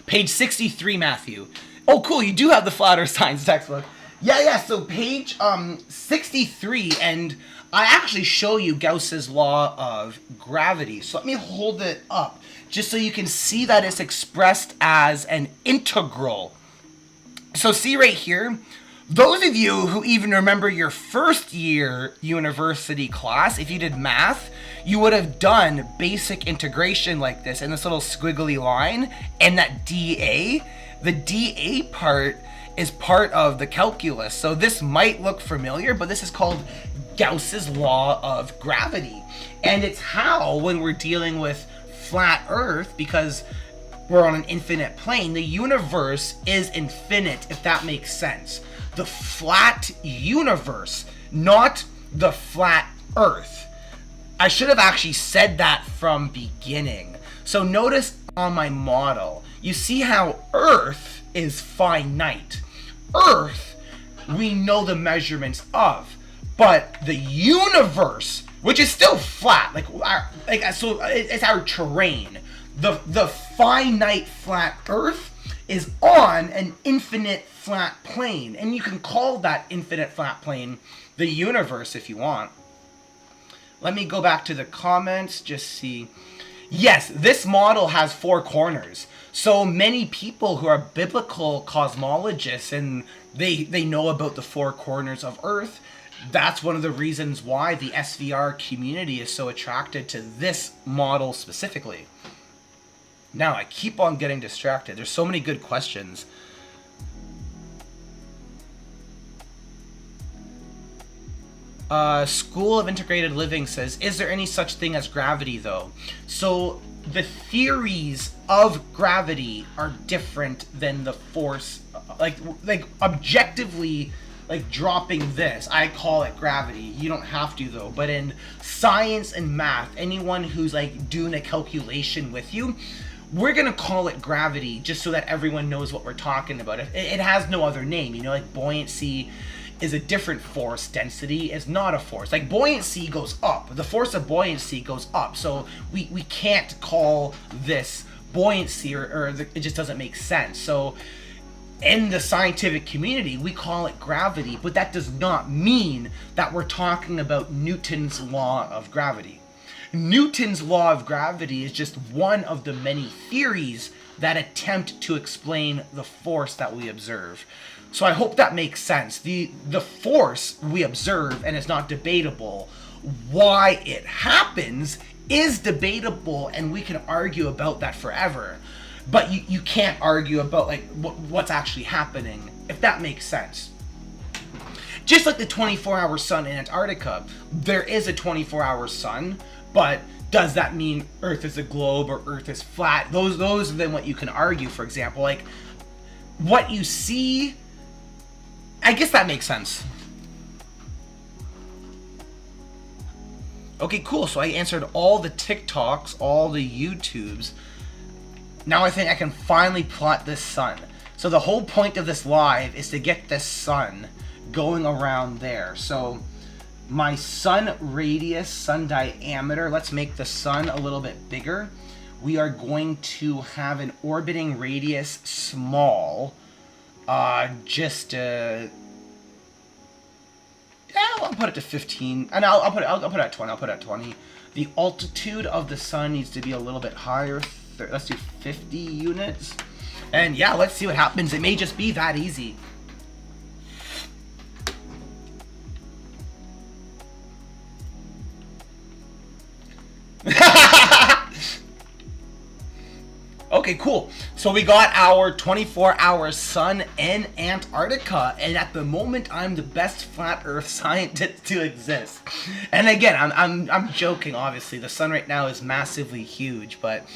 Page 63, Matthew. Oh, cool, you do have the Flat Earth Science textbook. Yeah, so page 63, and I actually show you Gauss's law of gravity. So let me hold it up, just so you can see that it's expressed as an integral. So see right here, those of you who even remember your first year university class, if you did math, you would have done basic integration like this in this little squiggly line, and that dA, the dA part is part of the calculus. So this might look familiar, but this is called Gauss's law of gravity. And it's how, when we're dealing with flat Earth, because we're on an infinite plane, the universe is infinite, if that makes sense. The flat universe, not the flat Earth. I should have actually said that from beginning. So notice on my model, you see how Earth is finite. Earth, we know the measurements of, but the universe, which is still flat, so it's our terrain. The finite flat Earth is on an infinite flat plane, and you can call that infinite flat plane the universe if you want. Let me go back to the comments, just see. Yes, this model has 4 corners. So many people who are biblical cosmologists, and they know about the 4 corners of Earth. That's one of the reasons why the SVR community is so attracted to this model specifically. Now, I keep on getting distracted. There's so many good questions. School of Integrated Living says, is there any such thing as gravity, though? So the theories of gravity are different than the force, like objectively, like dropping this, I call it gravity. You don't have to, though. But in science and math, anyone who's like doing a calculation with you, we're gonna call it gravity just so that everyone knows what we're talking about. It has no other name, you know, like buoyancy is a different force, density is not a force. Like buoyancy goes up, the force of buoyancy goes up, so we can't call this buoyancy it just doesn't make sense. So in the scientific community, we call it gravity, but that does not mean that we're talking about Newton's law of gravity. Newton's law of gravity is just one of the many theories that attempt to explain the force that we observe. So I hope that makes sense. The force we observe, and it's not debatable. Why it happens is debatable, and we can argue about that forever. But you can't argue about like what's actually happening, if that makes sense. Just like the 24-hour sun in Antarctica, there is a 24-hour sun, but does that mean Earth is a globe or Earth is flat? Those are then what you can argue, for example. Like, what you see, I guess that makes sense. Okay, cool. So I answered all the TikToks, all the YouTubes. Now I think I can finally plot this sun. So the whole point of this live is to get this sun going around there. So my sun radius, sun diameter, let's make the sun a little bit bigger. We are going to have an orbiting radius small. Yeah, I'll put it to 15, and I'll put it at 20. I'll put it at 20. The altitude of the sun needs to be a little bit higher. Let's do 50 units. And yeah, let's see what happens. It may just be that easy. Okay, cool. So we got our 24-hour sun in Antarctica, and at the moment, I'm the best flat Earth scientist to exist. And again, I'm joking. Obviously, the sun right now is massively huge, but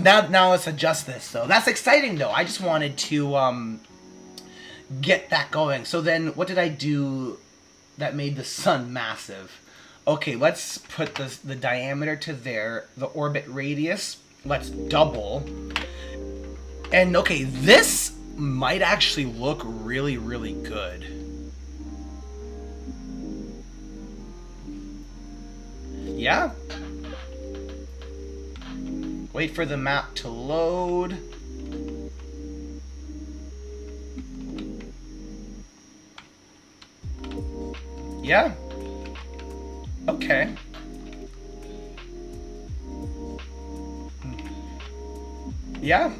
now let's adjust this. So that's exciting, though. I just wanted to get that going. So then, what did I do that made the sun massive? Okay, let's put the diameter to there. The orbit radius, let's double. And okay, this might actually look really, really good. Yeah. Wait for the map to load. Yeah. Okay. Yeah.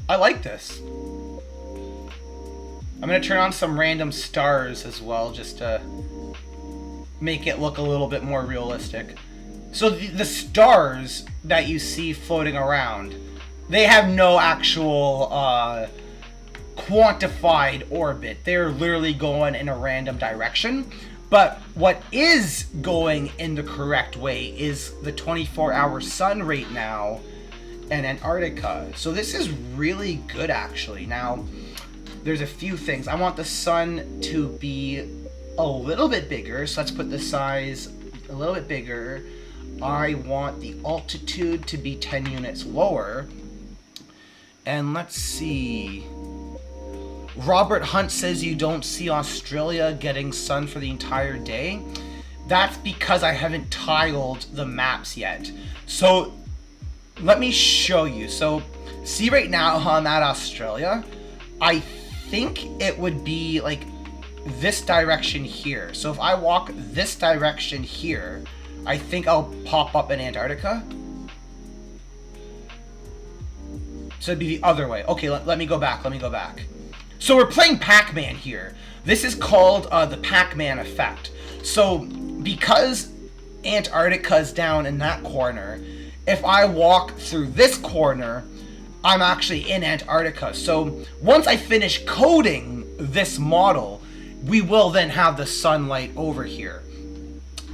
I like this. I'm gonna turn on some random stars as well, just to make it look a little bit more realistic. So the stars that you see floating around, they have no actual quantified orbit. They're literally going in a random direction. But what is going in the correct way is the 24-hour sun right now in Antarctica. So this is really good, actually. Now, there's a few things. I want the sun to be a little bit bigger, so let's put the size a little bit bigger. I want the altitude to be 10 units lower. And let's see. Robert Hunt says you don't see Australia getting sun for the entire day. That's because I haven't tiled the maps yet. So let me show you. So see right now how I'm at Australia. I think it would be like this direction here. So if I walk this direction here, I think I'll pop up in Antarctica. So it'd be the other way. Okay, let me go back. Let me go back. So we're playing Pac-Man here. This is called the Pac-Man effect. So because Antarctica is down in that corner, if I walk through this corner, I'm actually in Antarctica. So once I finish coding this model, we will then have the sunlight over here.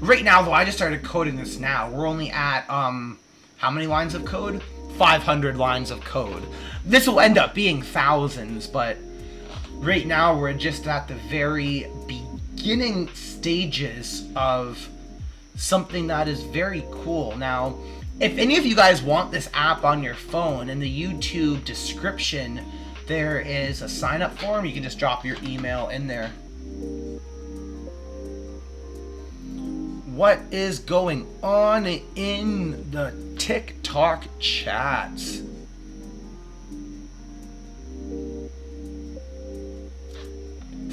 Right now, though, I just started coding this now. We're only at, how many lines of code? 500 lines of code. This will end up being thousands, but right now we're just at the very beginning stages of something that is very cool. Now, if any of you guys want this app on your phone, in the YouTube description, there is a sign-up form. You can just drop your email in there. What is going on in the TikTok chats?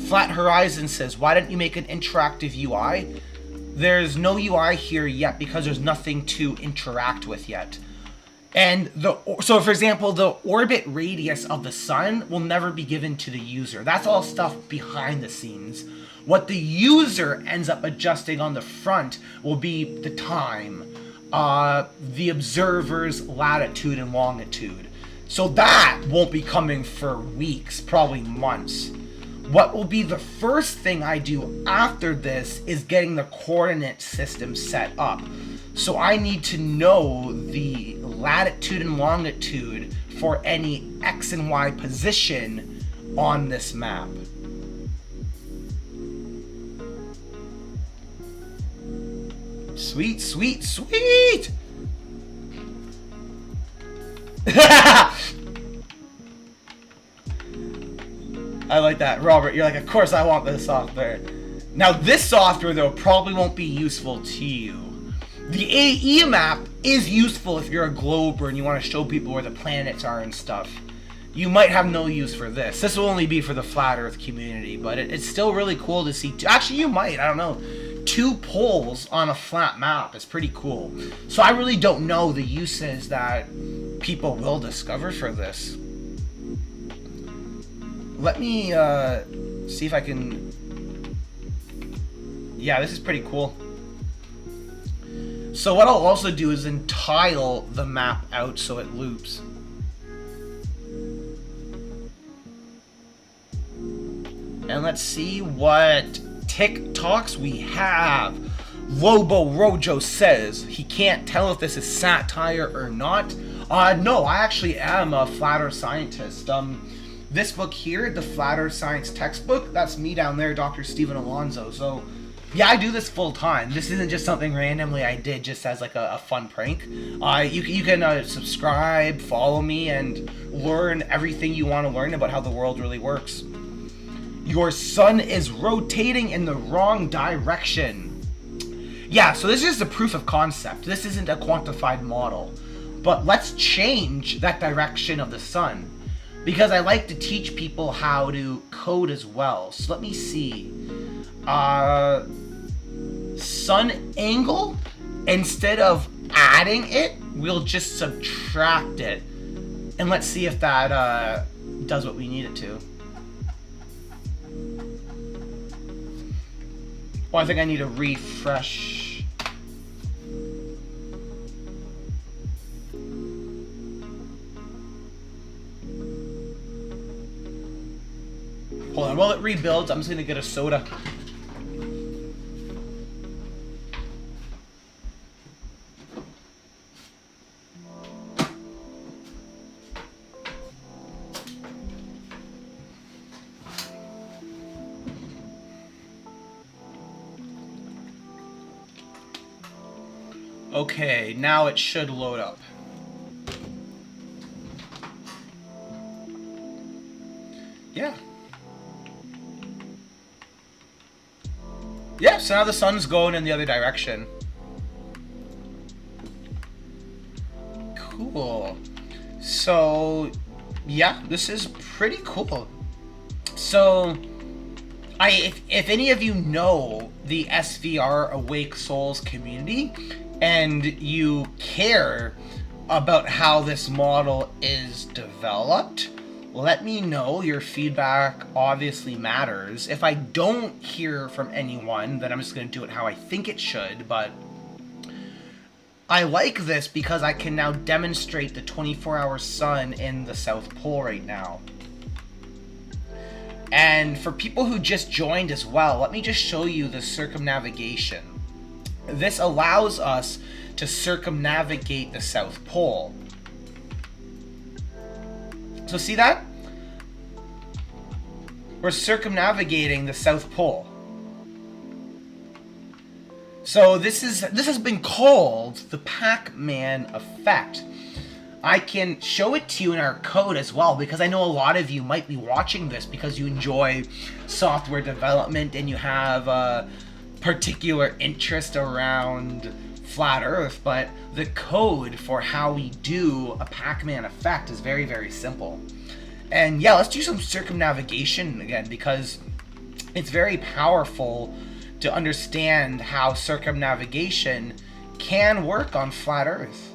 Flat Horizon says, why didn't you make an interactive UI? There's no UI here yet because there's nothing to interact with yet. And so for example, the orbit radius of the sun will never be given to the user. That's all stuff behind the scenes. What the user ends up adjusting on the front will be the time, the observer's latitude and longitude. So that won't be coming for weeks, probably months. What will be the first thing I do after this is getting the coordinate system set up. So I need to know the latitude and longitude for any X and Y position on this map. Sweet, sweet, sweet! I like that. Robert, you're like, of course I want this software. Now this software, though, probably won't be useful to you. The AE map is useful if you're a glober and you want to show people where the planets are and stuff. You might have no use for this. This will only be for the Flat Earth community, but it's still really cool to see. Actually, you might. I don't know. 2 poles on a flat map is pretty cool. So I really don't know the uses that people will discover for this. Let me see if I can... Yeah, this is pretty cool. So what I'll also do is then tile the map out so it loops. And let's see what TikToks we have. Lobo Rojo says he can't tell if this is satire or not. No, I actually am a flat earth scientist. This book here, the Flat Earth Science textbook, that's me down there, Dr. Stephen Alonzo. So Yeah, I do this full time. This isn't just something randomly I did just as like a fun prank. You can subscribe, follow me, and learn everything you want to learn about how the world really works. Your sun is rotating in the wrong direction. Yeah, so this is just a proof of concept. This isn't a quantified model. But let's change that direction of the sun, because I like to teach people how to code as well. So let me see. Sun angle, instead of adding it, we'll just subtract it. And let's see if that does what we need it to. Well, I think I need to refresh. Hold on, while it rebuilds, I'm just gonna get a soda. Okay, now it should load up. Yeah. Yeah, so now the sun's going in the other direction. Cool. So, yeah, this is pretty cool. So, if any of you know the SVR Awake Souls community, and you care about how this model is developed, let me know. Your feedback obviously matters. If I don't hear from anyone, then I'm just going to do it how I think it should, but I like this because I can now demonstrate the 24-hour sun in the South Pole right now. And for people who just joined as well, let me just show you the circumnavigation. This allows us to circumnavigate the South Pole. So see that? We're circumnavigating the South Pole. So this has been called the Pac-Man effect. I can show it to you in our code as well, because I know a lot of you might be watching this because you enjoy software development and you have particular interest around flat Earth, but the code for how we do a Pac-Man effect is very, very simple. And yeah, let's do some circumnavigation again, because it's very powerful to understand how circumnavigation can work on flat Earth.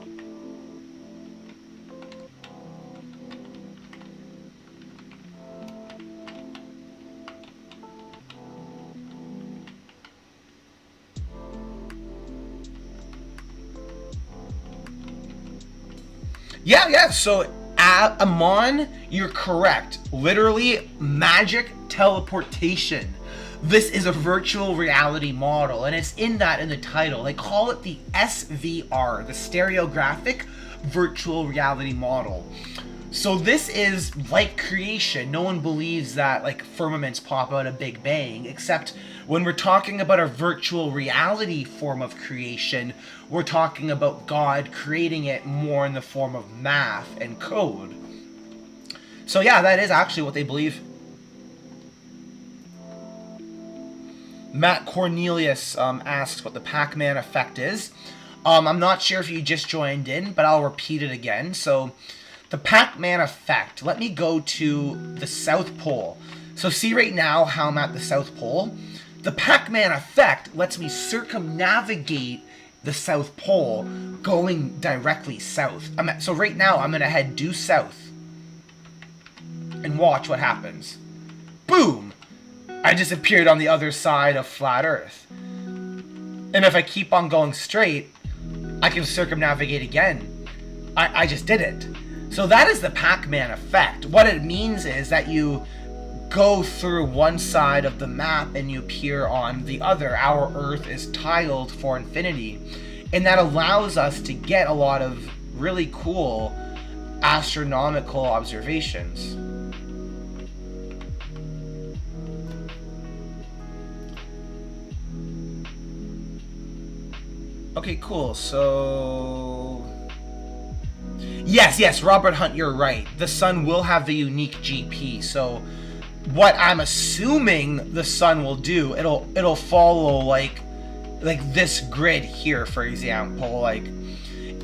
Yeah, so Amon, you're correct. Literally, magic teleportation. This is a virtual reality model, and it's in the title. They call it the SVR, the Stereographic Virtual Reality Model. So this is like creation. No one believes that like firmaments pop out of Big Bang, except when we're talking about a virtual reality form of creation, we're talking about God creating it more in the form of math and code. So yeah, that is actually what they believe. Matt Cornelius asks what the Pac-Man effect is. I'm not sure if you just joined in, but I'll repeat it again. So the Pac-Man effect. Let me go to the South Pole. So see right now how I'm at the South Pole? The Pac-Man effect lets me circumnavigate the South Pole going directly south. So right now I'm going to head due south and watch what happens. Boom! I just appeared on the other side of flat Earth. And if I keep on going straight, I can circumnavigate again. I just did it. So that is the Pac-Man effect. What it means is that you go through one side of the map and you appear on the other. Our Earth is tiled for infinity, and that allows us to get a lot of really cool astronomical observations. Okay, cool. So yes, Robert Hunt, you're right. The sun will have the unique GP. So what I'm assuming the sun will do, it'll follow like this grid here, for example. Like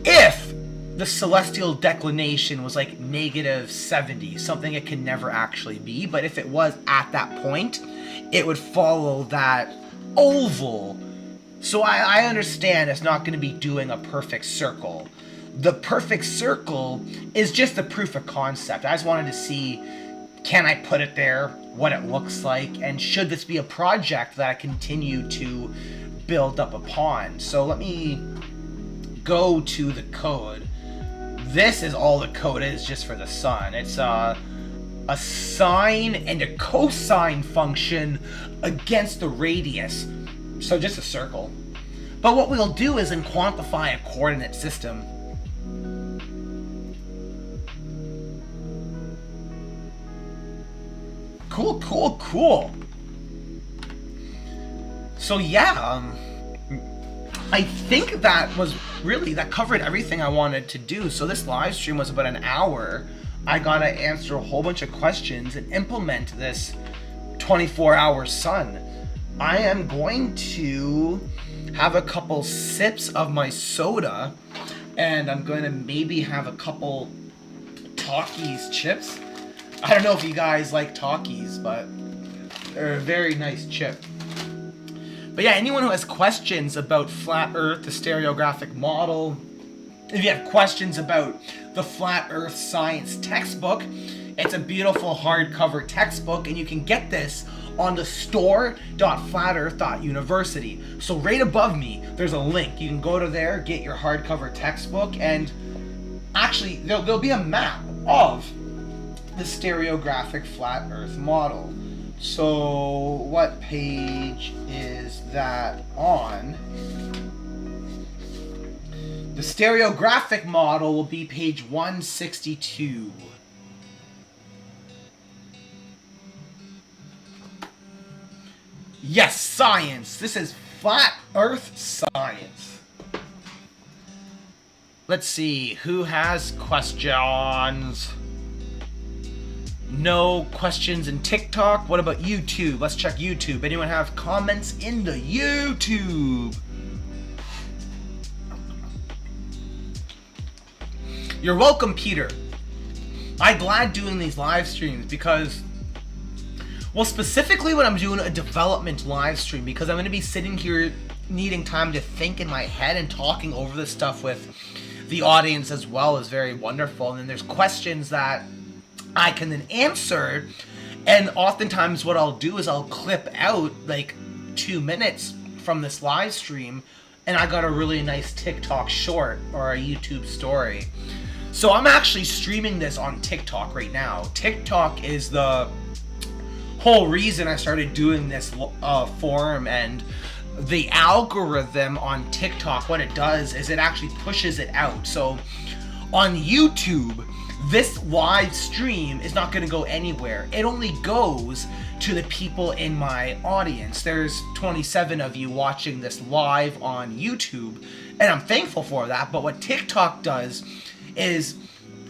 if the celestial declination was like -70, something it can never actually be, but if it was at that point, it would follow that oval. So I understand it's not going to be doing a perfect circle. The perfect circle is just a proof of concept. I just wanted to see, can I put it there, what it looks like, and should this be a project that I continue to build up upon. So let me go to the code. This is all the code is just for the sun. It's a sine and a cosine function against the radius. So just a circle. But what we'll do is then quantify a coordinate system. Cool. So yeah, I think that covered everything I wanted to do. So this live stream was about an hour. I gotta answer a whole bunch of questions and implement this 24-hour sun. I am going to have a couple sips of my soda, and I'm going to maybe have a couple Takis chips. I don't know if you guys like Takis, but they're a very nice chip. But yeah, anyone who has questions about Flat Earth, the stereographic model, if you have questions about the Flat Earth science textbook, it's a beautiful hardcover textbook, and you can get this on the store.flatearth.university. So right above me, there's a link. You can go to there, get your hardcover textbook, and actually, there'll be a map of the stereographic flat Earth model. So what page is that on? The stereographic model will be page 162. Yes, science. This is flat Earth science. Let's see, who has questions? No questions in TikTok. What about YouTube? Let's check YouTube. Anyone have comments in the YouTube? You're welcome, Peter. I'm glad doing these live streams because, well, specifically when I'm doing a development live stream, because I'm going to be sitting here needing time to think in my head, and talking over this stuff with the audience as well is very wonderful. And then there's questions that I can then answer, and oftentimes what I'll do is I'll clip out like 2 minutes from this live stream, and I got a really nice TikTok short or a YouTube story. So I'm actually streaming this on TikTok right now. TikTok is the whole reason I started doing this forum, and the algorithm on TikTok, what it does is it actually pushes it out. So on YouTube, this live stream is not going to go anywhere. It only goes to the people in my audience. There's 27 of you watching this live on YouTube, and I'm thankful for that. But what TikTok does is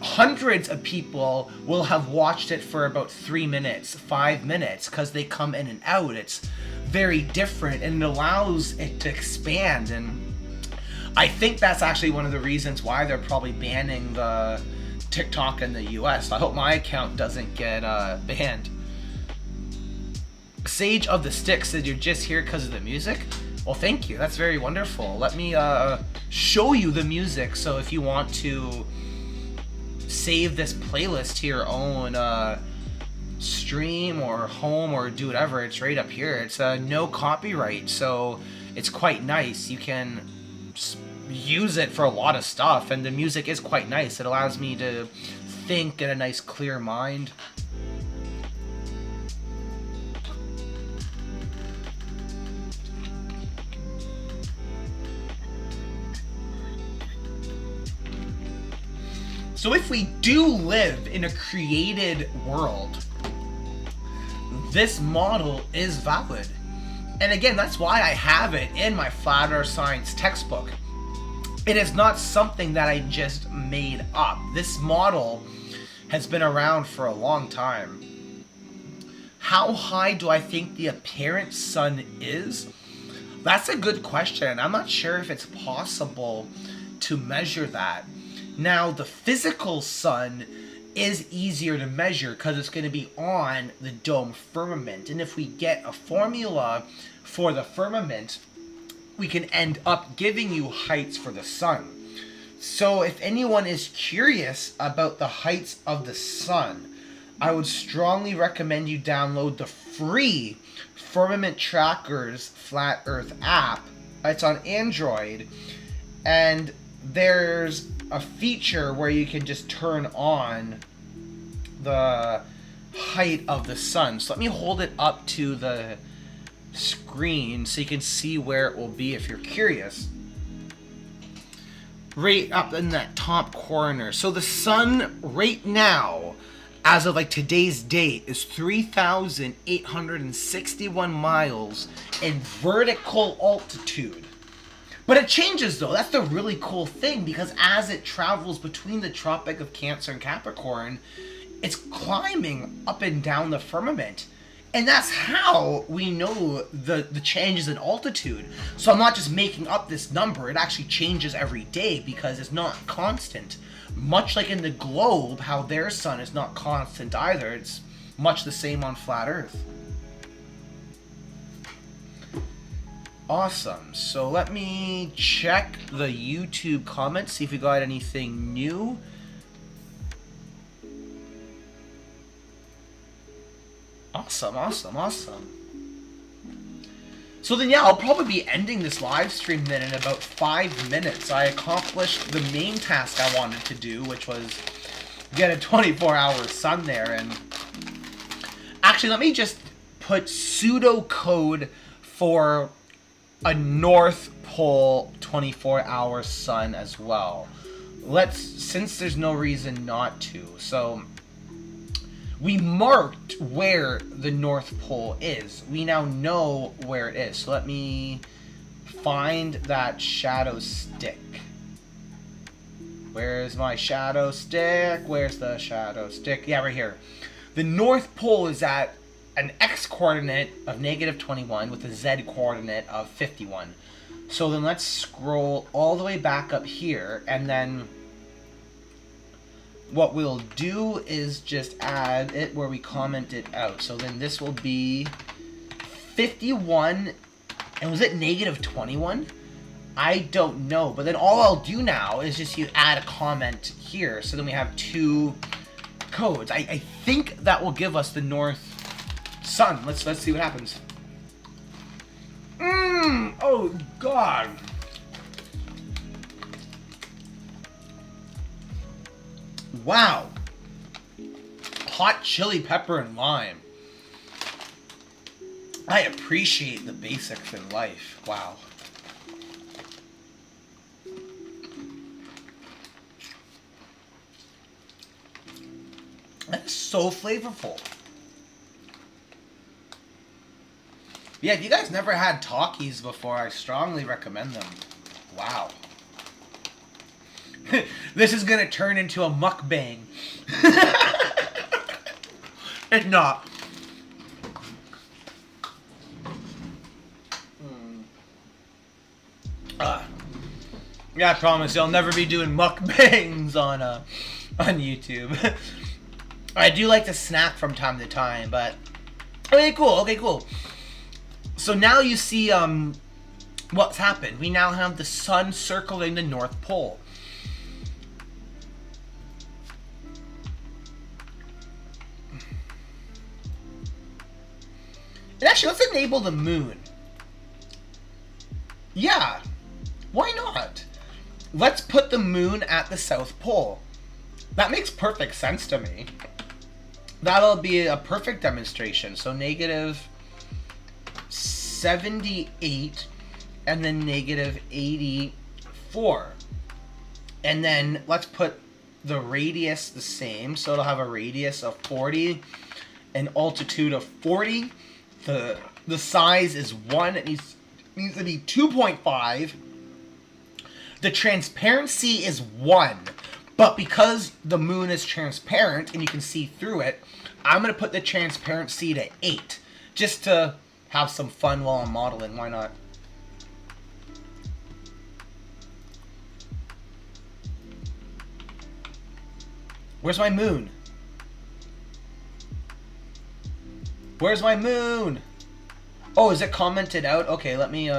hundreds of people will have watched it for about 3 minutes, 5 minutes, because they come in and out. It's very different, and it allows it to expand. And I think that's actually one of the reasons why they're probably banning the TikTok in the US. I hope my account doesn't get banned. Sage of the Stick said you're just here because of the music. Well, thank you. That's very wonderful. Let me show you the music. So if you want to save this playlist to your own stream or home or do whatever, it's right up here. It's no copyright, so it's quite nice. You can use it for a lot of stuff, and the music is quite nice. It allows me to think in a nice clear mind. So if we do live in a created world, this model is valid. And again, that's why I have it in my Flat Earth Science textbook. It is not something that I just made up. This model has been around for a long time. How high do I think the apparent sun is? That's a good question. I'm not sure if it's possible to measure that. Now, the physical sun is easier to measure because it's going to be on the dome firmament. And if we get a formula for the firmament, we can end up giving you heights for the sun. So if anyone is curious about the heights of the sun, I would strongly recommend you download the free Firmament Trackers Flat Earth app. It's on Android, and there's a feature where you can just turn on the height of the sun. So let me hold it up to the screen so you can see where it will be if you're curious. Right up in that top corner. So the sun right now, as of like today's date, is 3,861 miles in vertical altitude. But it changes though. That's the really cool thing, because as it travels between the Tropic of Cancer and Capricorn, it's climbing up and down the firmament. And that's how we know the changes in altitude. So I'm not just making up this number. It actually changes every day because it's not constant. Much like in the globe, how their sun is not constant either. It's much the same on flat Earth. Awesome. So let me check the YouTube comments, see if we got anything new. Awesome, awesome, awesome. So then, yeah, I'll probably be ending this live stream then in about 5 minutes. I accomplished the main task I wanted to do, which was get a 24-hour sun there. And actually, let me just put pseudocode for a North Pole 24-hour sun as well. Since there's no reason not to. So we marked where the North Pole is. We now know where it is. So let me find that shadow stick. Where's my shadow stick? Where's the shadow stick? Yeah, right here. The North Pole is at an x-coordinate of -21 with a z-coordinate of 51. So then let's scroll all the way back up here, and then what we'll do is just add it where we comment it out. So then this will be 51, and was it -21? I don't know. But then all I'll do now is just add a comment here. So then we have two codes. I think that will give us the North Sun. Let's see what happens. Oh God. Wow. Hot chili pepper and lime. I appreciate the basics in life. Wow. That's so flavorful. Yeah, if you guys never had Takis before, I strongly recommend them. Wow. This is gonna turn into a mukbang. It's not. Yeah, I promise you, I'll never be doing mukbangs on YouTube. I do like to snack from time to time, but okay, cool. Okay, cool. So now you see what's happened. We now have the sun circling the North Pole. And actually, let's enable the moon. Yeah, why not? Let's put the moon at the South Pole. That makes perfect sense to me. That'll be a perfect demonstration. So -78 and then -84. And then let's put the radius the same. So it'll have a radius of 40, an altitude of 40. The size is 1. It needs to be 2.5. The transparency is 1. But because the moon is transparent and you can see through it, I'm going to put the transparency to 8. Just to have some fun while I'm modeling. Why not? Where's my moon? Where's my moon? Oh, is it commented out? Okay, let me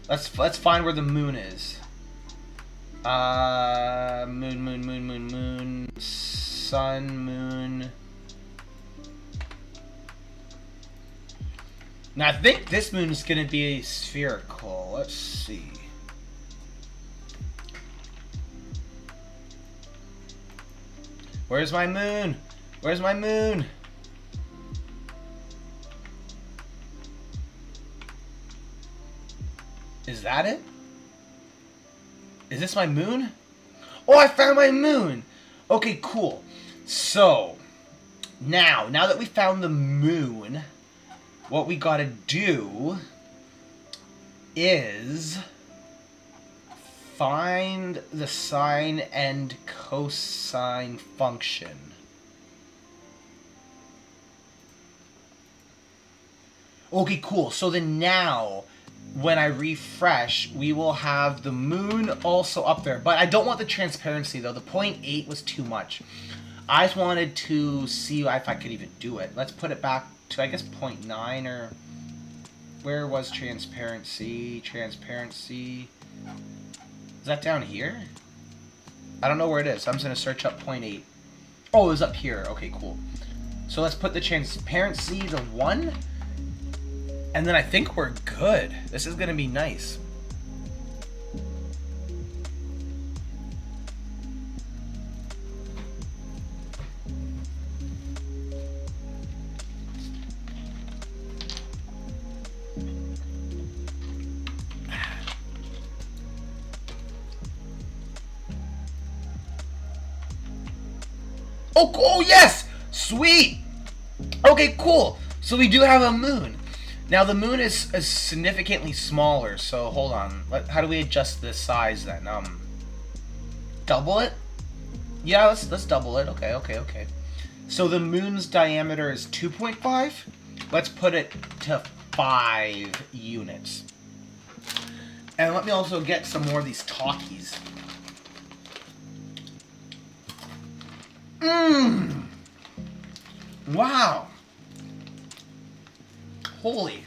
let's find where the moon is. Moon, sun, moon. Now I think this moon is gonna be spherical. Let's see. Where's my moon? Where's my moon? Is that it? Is this my moon? Oh, I found my moon! Okay, cool. So, now that we found the moon, what we gotta do is find the sine and cosine function. Okay, cool. So then now, when I refresh, we will have the moon also up there. But I don't want the transparency, though. The 0.8 was too much. I just wanted to see if I could even do it. Let's put it back to, I guess, 0.9 or... Where was transparency? Transparency... Is that down here? I don't know where it is. I'm just going to search up 0.8. Oh, it was up here. Okay, cool. So let's put the transparency to 1. And then I think we're good. This is going to be nice. Oh, yes! Sweet! Okay, cool. So we do have a moon. Now the moon is significantly smaller, so hold on. How do we adjust this size then? Double it? Yeah, let's double it. Okay. So the moon's diameter is 2.5. Let's put it to 5 units. And let me also get some more of these talkies. Wow. Holy.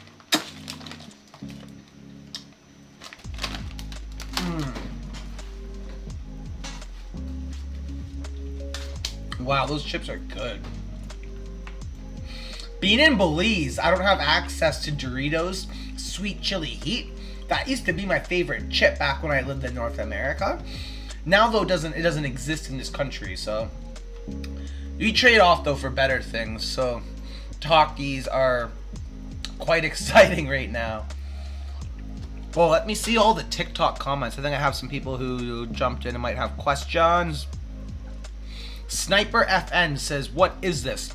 Wow, those chips are good. Being in Belize, I don't have access to Doritos Sweet Chili Heat. That used to be my favorite chip back when I lived in North America. Now, though, it doesn't exist in this country, so... We trade off, though, for better things, so... Talkies are quite exciting right now. Well, let me see all the TikTok comments. I think I have some people who jumped in and might have questions. Sniper FN says, what is this?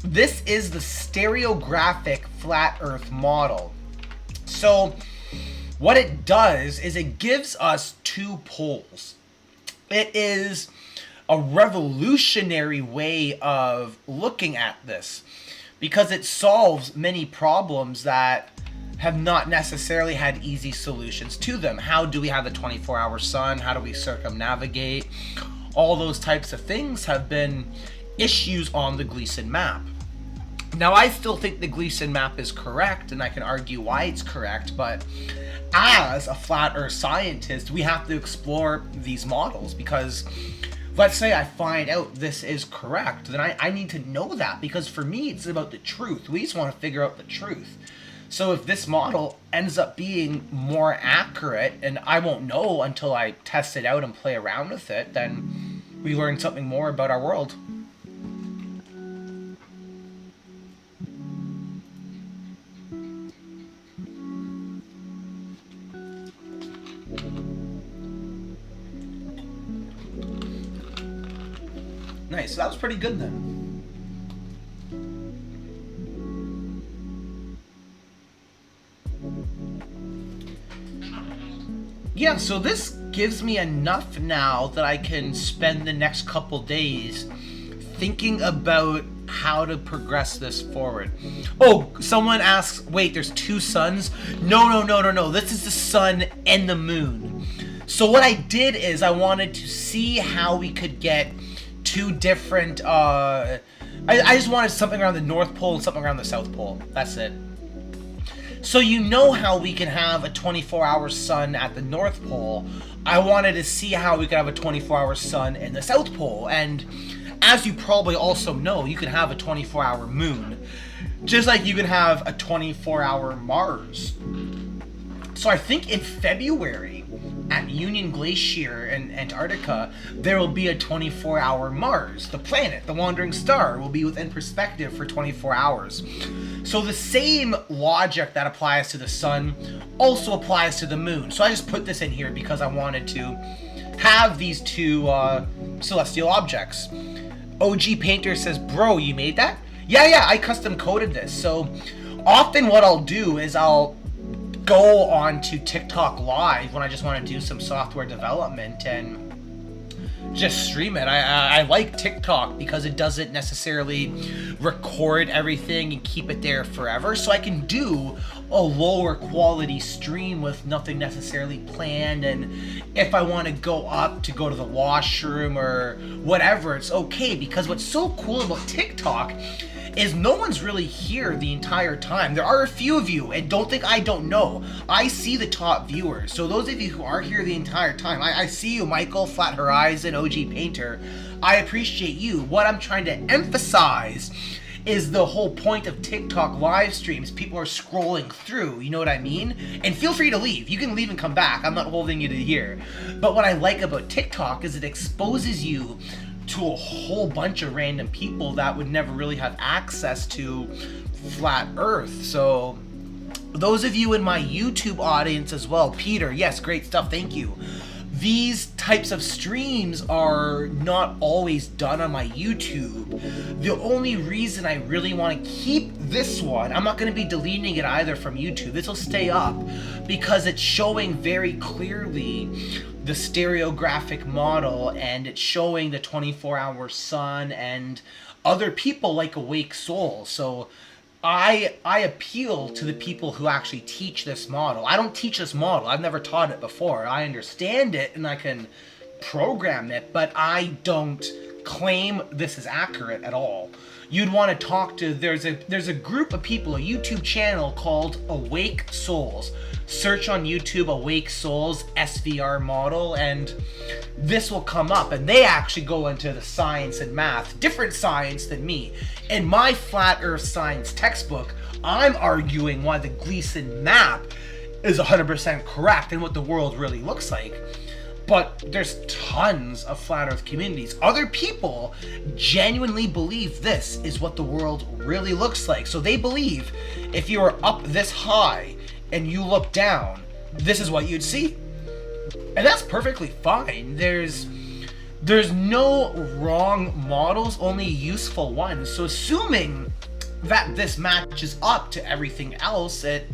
This is the Stereographic Flat Earth model. So, what it does is it gives us 2 poles. It is a revolutionary way of looking at this because it solves many problems that have not necessarily had easy solutions to them. How do we have the 24-hour sun? How do we circumnavigate? All those types of things have been issues on the Gleason map. Now, I still think the Gleason map is correct, and I can argue why it's correct, but as a flat earth scientist, we have to explore these models because let's say I find out this is correct, then I need to know that because for me, it's about the truth. We just want to figure out the truth. So if this model ends up being more accurate, and I won't know until I test it out and play around with it, then we learn something more about our world. Nice, so that was pretty good then. Yeah, so this gives me enough now that I can spend the next couple days thinking about how to progress this forward. Oh, someone asks, wait, there's two suns? No. This is the sun and the moon. So what I did is I wanted to see how we could get two different, I just wanted something around the North Pole and something around the South Pole. That's it. So you know how we can have a 24-hour sun at the North Pole. I wanted to see how we could have a 24-hour sun in the South Pole. And as you probably also know, you can have a 24-hour moon, just like you can have a 24-hour Mars. So I think in February at Union Glacier in Antarctica, there will be a 24-hour Mars. The planet, the wandering star, will be within perspective for 24 hours. So the same logic that applies to the sun also applies to the moon. So I just put this in here because I wanted to have these two celestial objects. OG Painter says, bro, you made that? Yeah, I custom coded this. So often what I'll do is I'll go on to TikTok Live when I just want to do some software development and just stream it. I like TikTok because it doesn't necessarily record everything and keep it there forever, so I can do a lower quality stream with nothing necessarily planned, and if I want to go to the washroom or whatever, it's okay, because what's so cool about TikTok is no one's really here the entire time. There are a few of you, and don't think I don't know. I see the top viewers. So those of you who are here the entire time, I see you, Michael, Flat Horizon, OG Painter. I appreciate you. What I'm trying to emphasize is the whole point of TikTok live streams. People are scrolling through, you know what I mean? And feel free to leave. You can leave and come back. I'm not holding you to here. But what I like about TikTok is it exposes you to a whole bunch of random people that would never really have access to Flat Earth. So those of you in my YouTube audience as well, Peter, yes, great stuff, thank you. These types of streams are not always done on my YouTube. The only reason I really want to keep this one, I'm not going to be deleting it either from YouTube. This will stay up because it's showing very clearly the stereographic model, and it's showing the 24-hour sun and other people like Awake Soul. So I appeal to the people who actually teach this model. I don't teach this model. I've never taught it before. I understand it and I can program it, but I don't claim this is accurate at all. You'd want to talk to, there's a group of people, a YouTube channel called Awake Souls. Search on YouTube Awake Souls SVR model and this will come up, and they actually go into the science and math, different science than me. In my Flat Earth science textbook, I'm arguing why the Gleason map is 100% correct and what the world really looks like. But there's tons of Flat Earth communities. Other people genuinely believe this is what the world really looks like. So they believe if you were up this high and you look down, this is what you'd see. And that's perfectly fine. There's no wrong models, only useful ones. So assuming that this matches up to everything else, it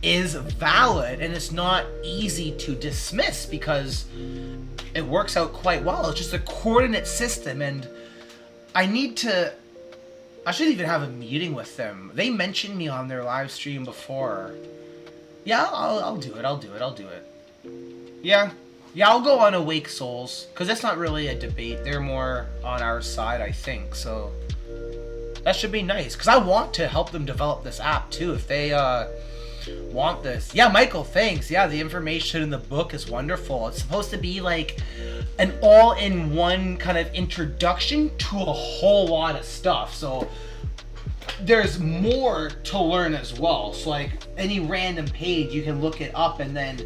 is valid, and it's not easy to dismiss because it works out quite well. It's just a coordinate system, and I should even have a meeting with them. They mentioned me on their live stream before. Yeah, I'll do it. Yeah, I'll go on Awake Souls, because it's not really a debate. They're more on our side, I think, so that should be nice, because I want to help them develop this app, too, if they, want this. Yeah, Michael, thanks. Yeah, the information in the book is wonderful. It's supposed to be like an all-in-one kind of introduction to a whole lot of stuff. So there's more to learn as well. So like any random page, you can look it up and then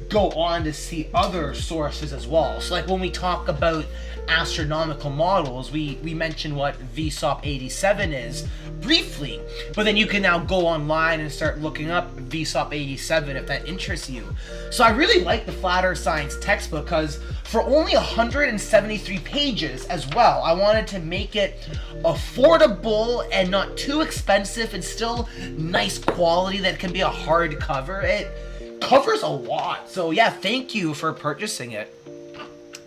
go on to see other sources as well. So like when we talk about astronomical models, we mentioned what VSOP 87 is briefly, but then you can now go online and start looking up VSOP 87 if that interests you. So I really like the Flat Earth Science textbook because for only 173 pages as well, I wanted to make it affordable and not too expensive and still nice quality that can be a hardcover. It covers a lot. So yeah, thank you for purchasing it.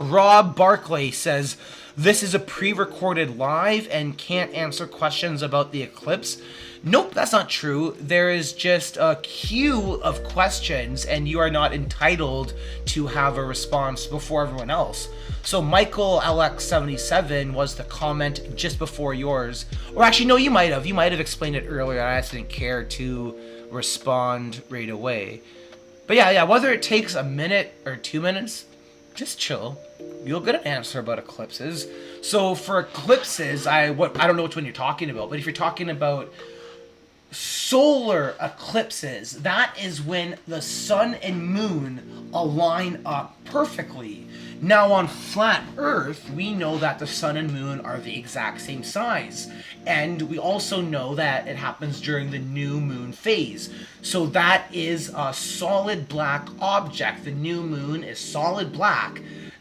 Rob Barclay says, this is a pre-recorded live and can't answer questions about the eclipse. Nope, that's not true. There is just a queue of questions and you are not entitled to have a response before everyone else. So Michael LX77 was the comment just before yours. Or actually, no, you might have. You might have explained it earlier and I just didn't care to respond right away. But yeah, whether it takes a minute or 2 minutes, just chill. You'll get an answer about eclipses. So for eclipses, I don't know which one you're talking about, but if you're talking about solar eclipses, that is when the sun and moon align up perfectly. Now on flat Earth, we know that the sun and moon are the exact same size. And we also know that it happens during the new moon phase. So that is a solid black object. The new moon is solid black.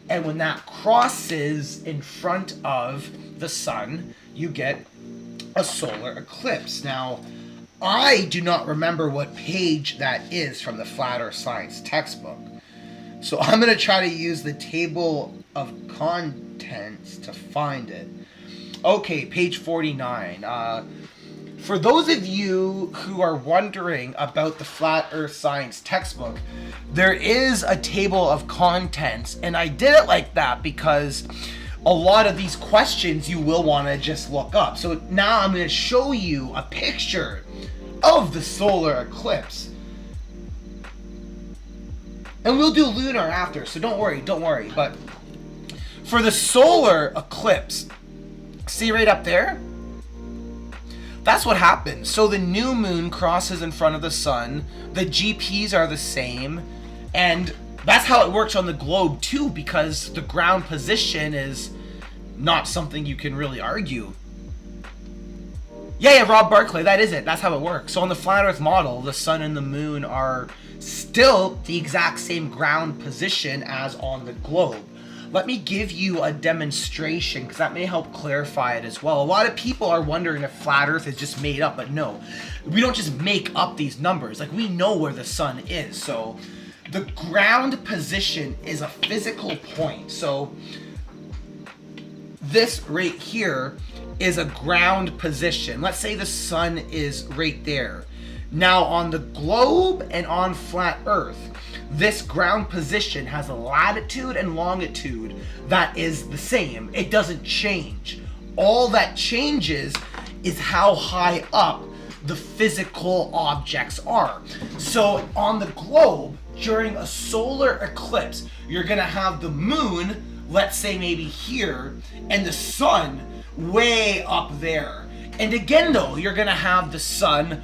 And when that crosses in front of the sun, you get a solar eclipse. Now, I do not remember what page that is from the Flat Earth Science textbook. So I'm going to try to use the table of contents to find it. Okay, page 49. For those of you who are wondering about the Flat Earth Science textbook, there is a table of contents, and I did it like that because a lot of these questions you will want to just look up. So now I'm going to show you a picture of the solar eclipse. And we'll do lunar after, so don't worry. But for the solar eclipse, see right up there? That's what happens. So the new moon crosses in front of the sun, the GPs are the same, and that's how it works on the globe too, because the ground position is not something you can really argue. Yeah, Rob Barclay, that is it. That's how it works. So on the flat Earth model, the sun and the moon are still the exact same ground position as on the globe. Let me give you a demonstration because that may help clarify it as well. A lot of people are wondering if flat Earth is just made up, but no. We don't just make up these numbers. Like, we know where the sun is. So the ground position is a physical point. So this right here is a ground position. Let's say the sun is right there. Now on the globe and on flat Earth, this ground position has a latitude and longitude that is the same. It doesn't change. All that changes is how high up the physical objects are. So on the globe, during a solar eclipse, you're gonna have the moon, let's say maybe here, and the sun way up there. And again though, you're gonna have the sun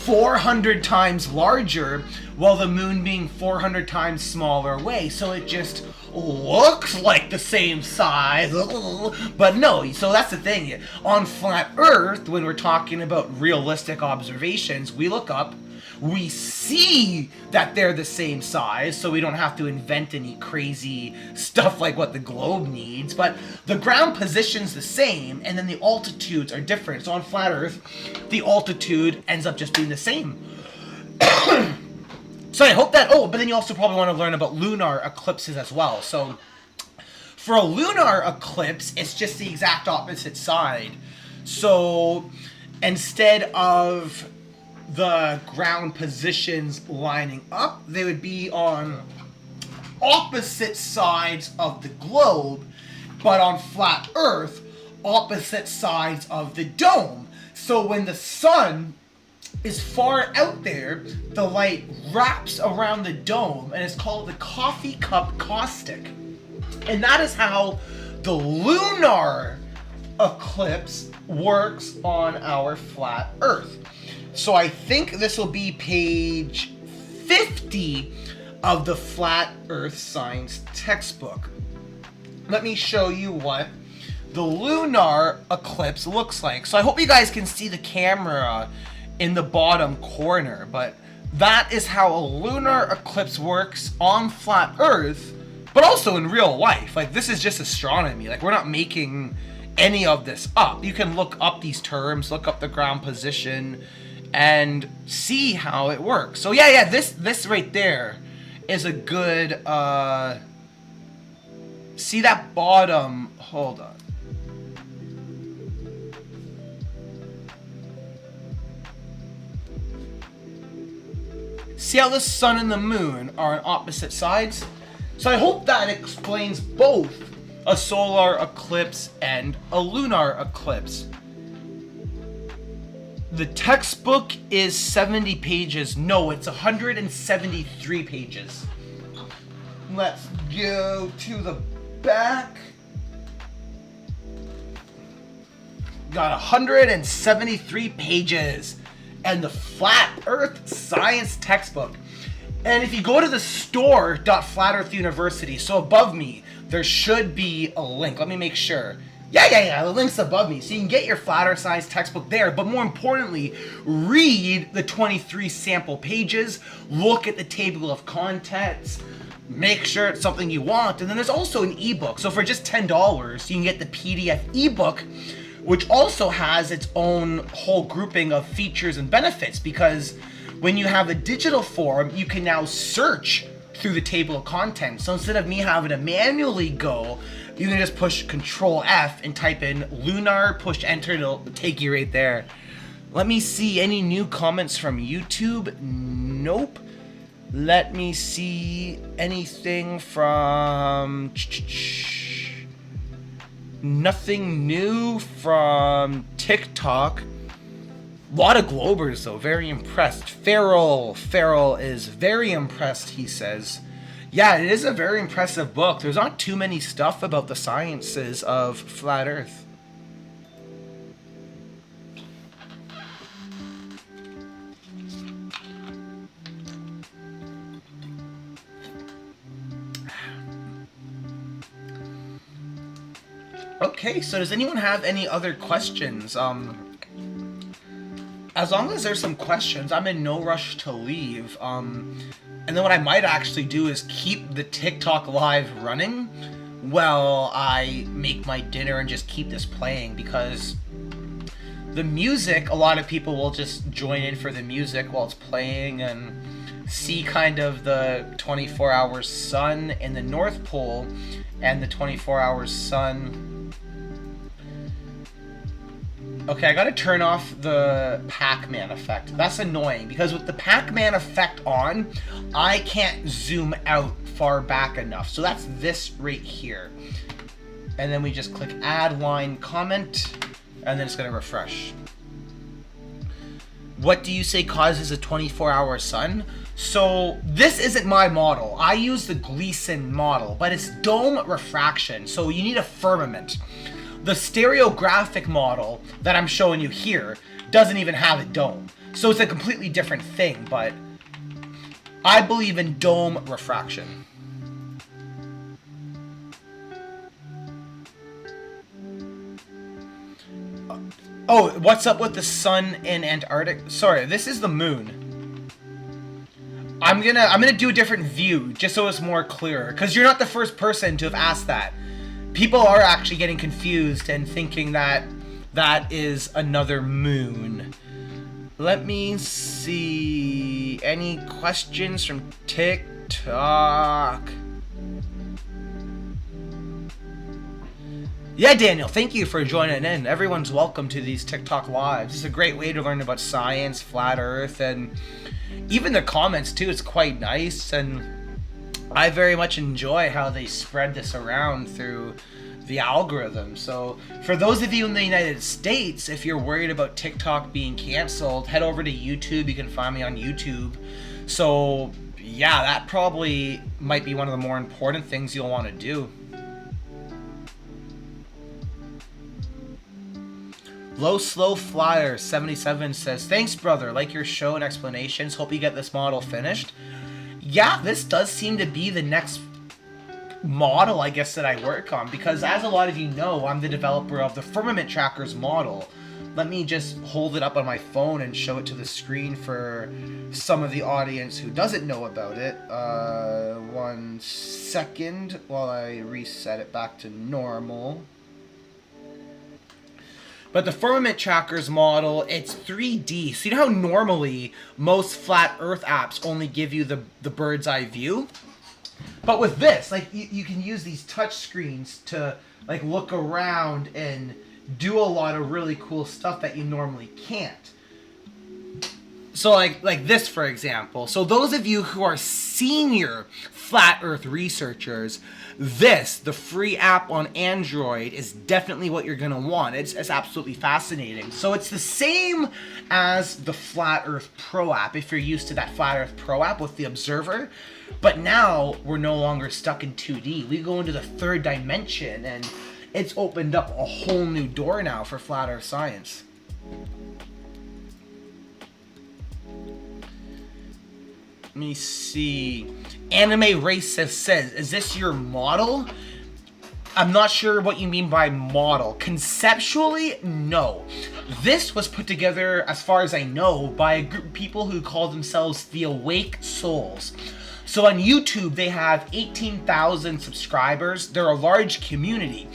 400 times larger while the moon being 400 times smaller away. So it just looks like the same size, but no. So that's the thing. On flat Earth, when we're talking about realistic observations, we look up, we see that they're the same size, so we don't have to invent any crazy stuff like what the globe needs, but the ground position's the same, and then the altitudes are different. So on flat Earth, the altitude ends up just being the same. So I hope that, but then you also probably want to learn about lunar eclipses as well. So for a lunar eclipse, it's just the exact opposite side. So instead of the ground positions lining up, they would be on opposite sides of the globe, but on flat Earth, opposite sides of the dome. So when the sun is far out there, the light wraps around the dome, and it's called the coffee cup caustic. And that is how the lunar eclipse works on our flat Earth. So I think this will be page 50 of the Flat Earth Science textbook. Let me show you what the lunar eclipse looks like. So I hope you guys can see the camera in the bottom corner, but that is how a lunar eclipse works on flat Earth, but also in real life. Like, this is just astronomy. Like, we're not making any of this up. You can look up these terms, look up the ground position, and see how it works. So yeah, this right there is a good, see that bottom, hold on. See how the sun and the moon are on opposite sides? So I hope that explains both a solar eclipse and a lunar eclipse. The textbook is 70 pages. No, it's 173 pages. Let's go to the back. Got 173 pages. And the Flat Earth Science textbook. And if you go to the store.Flat Earth University, so above me, there should be a link. Let me make sure. Yeah, the link's above me. So you can get your Flat Earth Science textbook there. But more importantly, read the 23 sample pages, look at the table of contents, make sure it's something you want. And then there's also an ebook. So for just $10, you can get the PDF ebook, which also has its own whole grouping of features and benefits, because when you have a digital form, you can now search through the table of contents. So instead of me having to manually go, you can just push Control F and type in lunar, push enter, it'll take you right there. Let me see any new comments from YouTube. Nope. Let me see anything from... Nothing new from TikTok. A lot of Globers though, very impressed. Farrell is very impressed, he says. Yeah, it is a very impressive book. There's not too many stuff about the sciences of Flat Earth. Okay, so does anyone have any other questions? As long as there's some questions, I'm in no rush to leave. And then what I might actually do is keep the TikTok live running while I make my dinner and just keep this playing, because the music, a lot of people will just join in for the music while it's playing and see kind of the 24-hour sun in the North Pole and the 24-hour sun. Okay, I gotta turn off the Pac-Man effect. That's annoying, because with the Pac-Man effect on, I can't zoom out far back enough. So that's this right here. And then we just click add line comment, and then it's gonna refresh. What do you say causes a 24-hour sun? So this isn't my model. I use the Gleason model, but it's dome refraction, so you need a firmament. The stereographic model that I'm showing you here doesn't even have a dome. So it's a completely different thing, but I believe in dome refraction. Oh, what's up with the sun in Antarctic? Sorry, this is the moon. I'm gonna do a different view just so it's more clear, because you're not the first person to have asked that. People are actually getting confused and thinking that that is another moon. Let me see. Any questions from TikTok? Yeah, Daniel, thank you for joining in. Everyone's welcome to these TikTok lives. It's a great way to learn about science, flat Earth, and even the comments too. It's quite nice, and I very much enjoy how they spread this around through the algorithm. So for those of you in the United States, if you're worried about TikTok being canceled, head over to YouTube. You can find me on YouTube. So yeah, that probably might be one of the more important things you'll want to do. Low Slow Flyer 77 says, thanks brother, like your show and explanations, hope you get this model finished. Yeah, this does seem to be the next model, I guess, that I work on, because as a lot of you know, I'm the developer of the Firmament Trackers model. Let me just hold it up on my phone and show it to the screen for some of the audience who doesn't know about it. 1 second while I reset it back to normal. But the firmament trackers model, it's 3D. So you know how normally most flat Earth apps only give you the bird's eye view? But with this, like you can use these touch screens to like look around and do a lot of really cool stuff that you normally can't. So like this, for example. So those of you who are senior flat Earth researchers, the free app on Android is definitely what you're going to want. It's absolutely fascinating. So it's the same as the Flat Earth Pro app, if you're used to that Flat Earth Pro app with the observer. But now we're no longer stuck in 2D. We go into the third dimension, and it's opened up a whole new door now for flat Earth science. Let me see. Anime Racist says, is this your model? I'm not sure what you mean by model. Conceptually, no. This was put together, as far as I know, by a group of people who call themselves the Awake Souls. So on YouTube, they have 18,000 subscribers. They're a large community.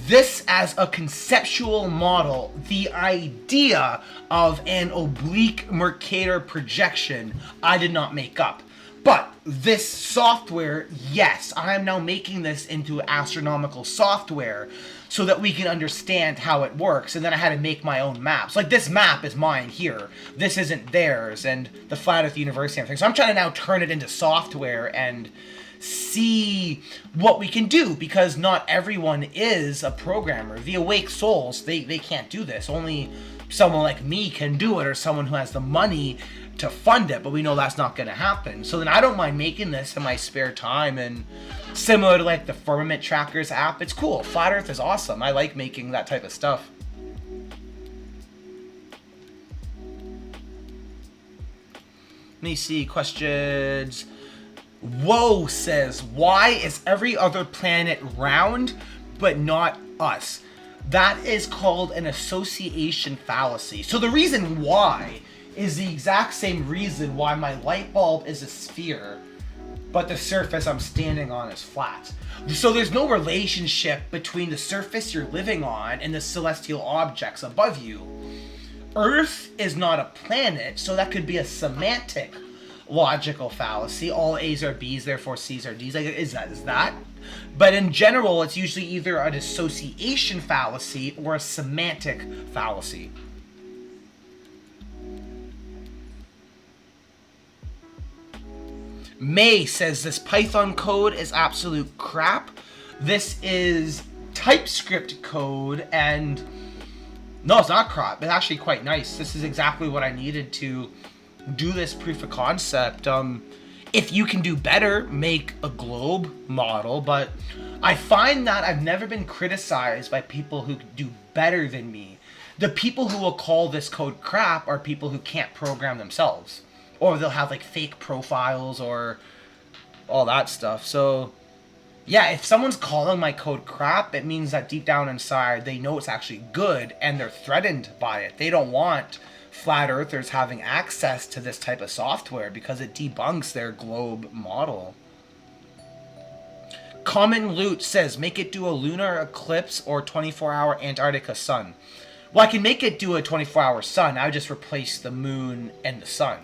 This as a conceptual model, the idea of an oblique Mercator projection, I did not make up. But this software, yes, I am now making this into astronomical software so that we can understand how it works. And then I had to make my own maps. Like this map is mine here. This isn't theirs, and the Flat Earth University and everything. So I'm trying to now turn it into software and see what we can do, because not everyone is a programmer. The Awake Souls, they can't do this. Only someone like me can do it, or someone who has the money to fund it, but we know that's not going to happen. So then I don't mind making this in my spare time, and similar to like the Firmament Trackers app, it's cool. Flat Earth is awesome. I like making that type of stuff. Let me see questions. Whoa says, why is every other planet round but not us? That is called an association fallacy. So the reason why is the exact same reason why my light bulb is a sphere, but the surface I'm standing on is flat. So there's no relationship between the surface you're living on and the celestial objects above you. Earth is not a planet, so that could be a semantic logical fallacy. All A's are B's, therefore C's are D's. Like, is that? But in general, it's usually either an association fallacy or a semantic fallacy. May says this Python code is absolute crap. This is TypeScript code, and no, it's not crap. It's actually quite nice. This is exactly what I needed to do this proof of concept. If you can do better, make a globe model, but I find that I've never been criticized by people who do better than me. The people who will call this code crap are people who can't program themselves, or they'll have like fake profiles or all that stuff. So yeah, if someone's calling my code crap, it means that deep down inside they know it's actually good and they're threatened by it. They don't want flat earthers having access to this type of software because it debunks their globe model. Common Loot says, make it do a lunar eclipse or 24-hour Antarctica sun. Well, I can make it do a 24-hour sun. I would just replace the moon and the sun.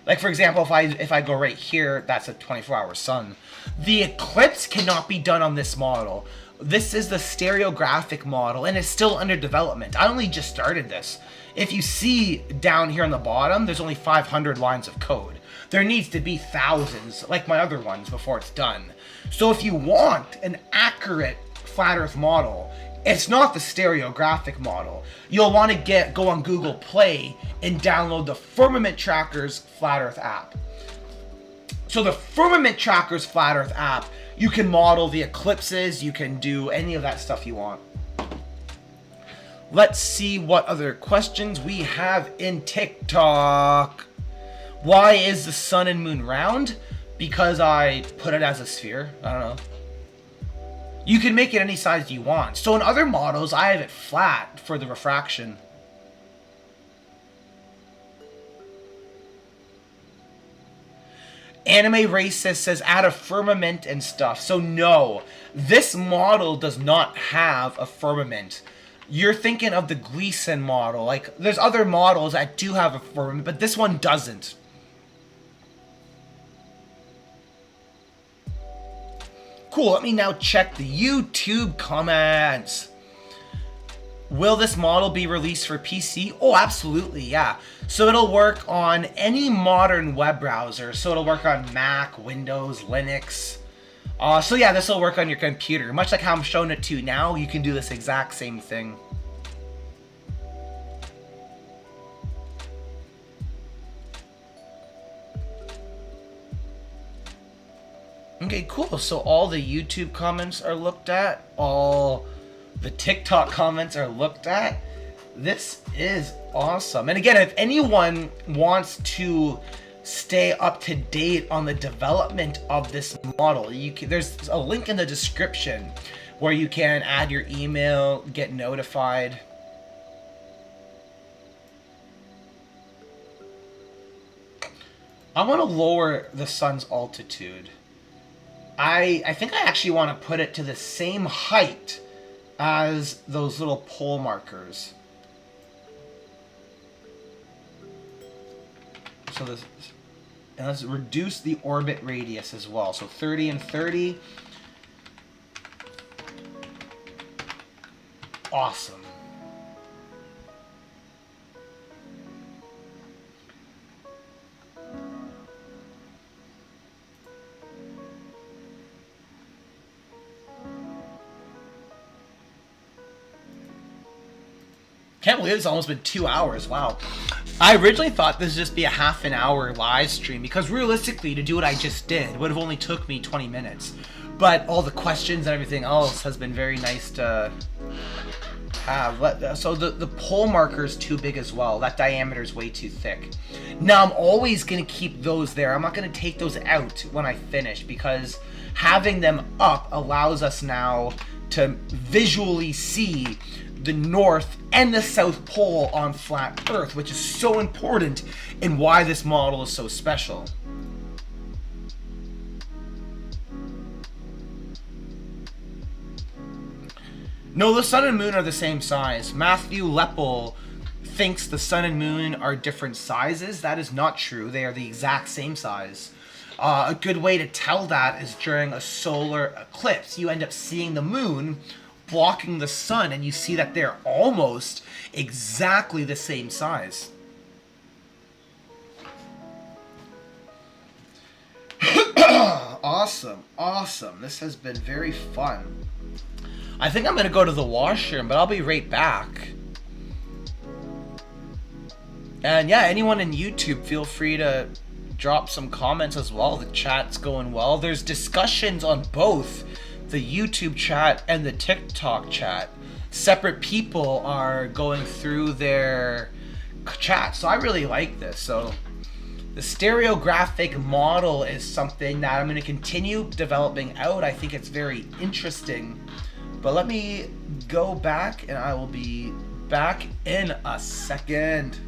Like, for example, if I go right here, that's a 24-hour sun. The eclipse cannot be done on this model. This is the stereographic model, and it's still under development. I only just started this. If you see down here on the bottom, there's only 500 lines of code. There needs to be thousands, like my other ones, before it's done. So if you want an accurate flat Earth model, it's not the stereographic model. You'll want to go on Google Play and download the Firmament Trackers Flat Earth app. So the Firmament Trackers Flat Earth app, you can model the eclipses, you can do any of that stuff you want. Let's see what other questions we have in TikTok. Why is the sun and moon round? Because I put it as a sphere. I don't know. You can make it any size you want. So in other models, I have it flat for the refraction. Anime Racist says add a firmament and stuff. So no, this model does not have a firmament. you're thinking of the Gleason model. Like, there's other models that do have a firmament, but this one doesn't. Cool, let me now check the YouTube comments. Will this model be released for PC? Oh, absolutely, yeah. So it'll work on any modern web browser. So it'll work on Mac, Windows, Linux. So yeah, this will work on your computer. Much like how I'm showing it to you now, you can do this exact same thing. Okay, cool. So all the YouTube comments are looked at. All the TikTok comments are looked at. This is awesome. And again, if anyone wants to stay up to date on the development of this model, there's a link in the description where you can add your email, get notified. I want to lower the sun's altitude. I think I actually want to put it to the same height as those little pole markers. So this, and let's reduce the orbit radius as well. So 30 and 30. Awesome. Can't believe it's almost been 2 hours. Wow. I originally thought this would just be a half an hour live stream because realistically, to do what I just did would have only took me 20 minutes. But all the questions and everything else has been very nice to have. So the pole marker is too big as well. That diameter is way too thick. Now I'm always going to keep those there. I'm not going to take those out when I finish because having them up allows us now to visually see the North and the South Pole on flat Earth, which is so important and why this model is so special. No, the sun and moon are the same size. Matthew Leppel thinks the sun and moon are different sizes. That is not true. They are the exact same size. A good way to tell that is during a solar eclipse. You end up seeing the moon blocking the sun, and you see that they're almost exactly the same size. Awesome, awesome. This has been very fun. I think I'm going to go to the washroom, but I'll be right back. And yeah, anyone in YouTube, feel free to drop some comments as well. The chat's going well. There's discussions on both the YouTube chat and the TikTok chat. Separate people are going through their chat, so I really like this. So the stereographic model is something that I'm going to continue developing out. I think it's very interesting. But let me go back and I will be back in a second.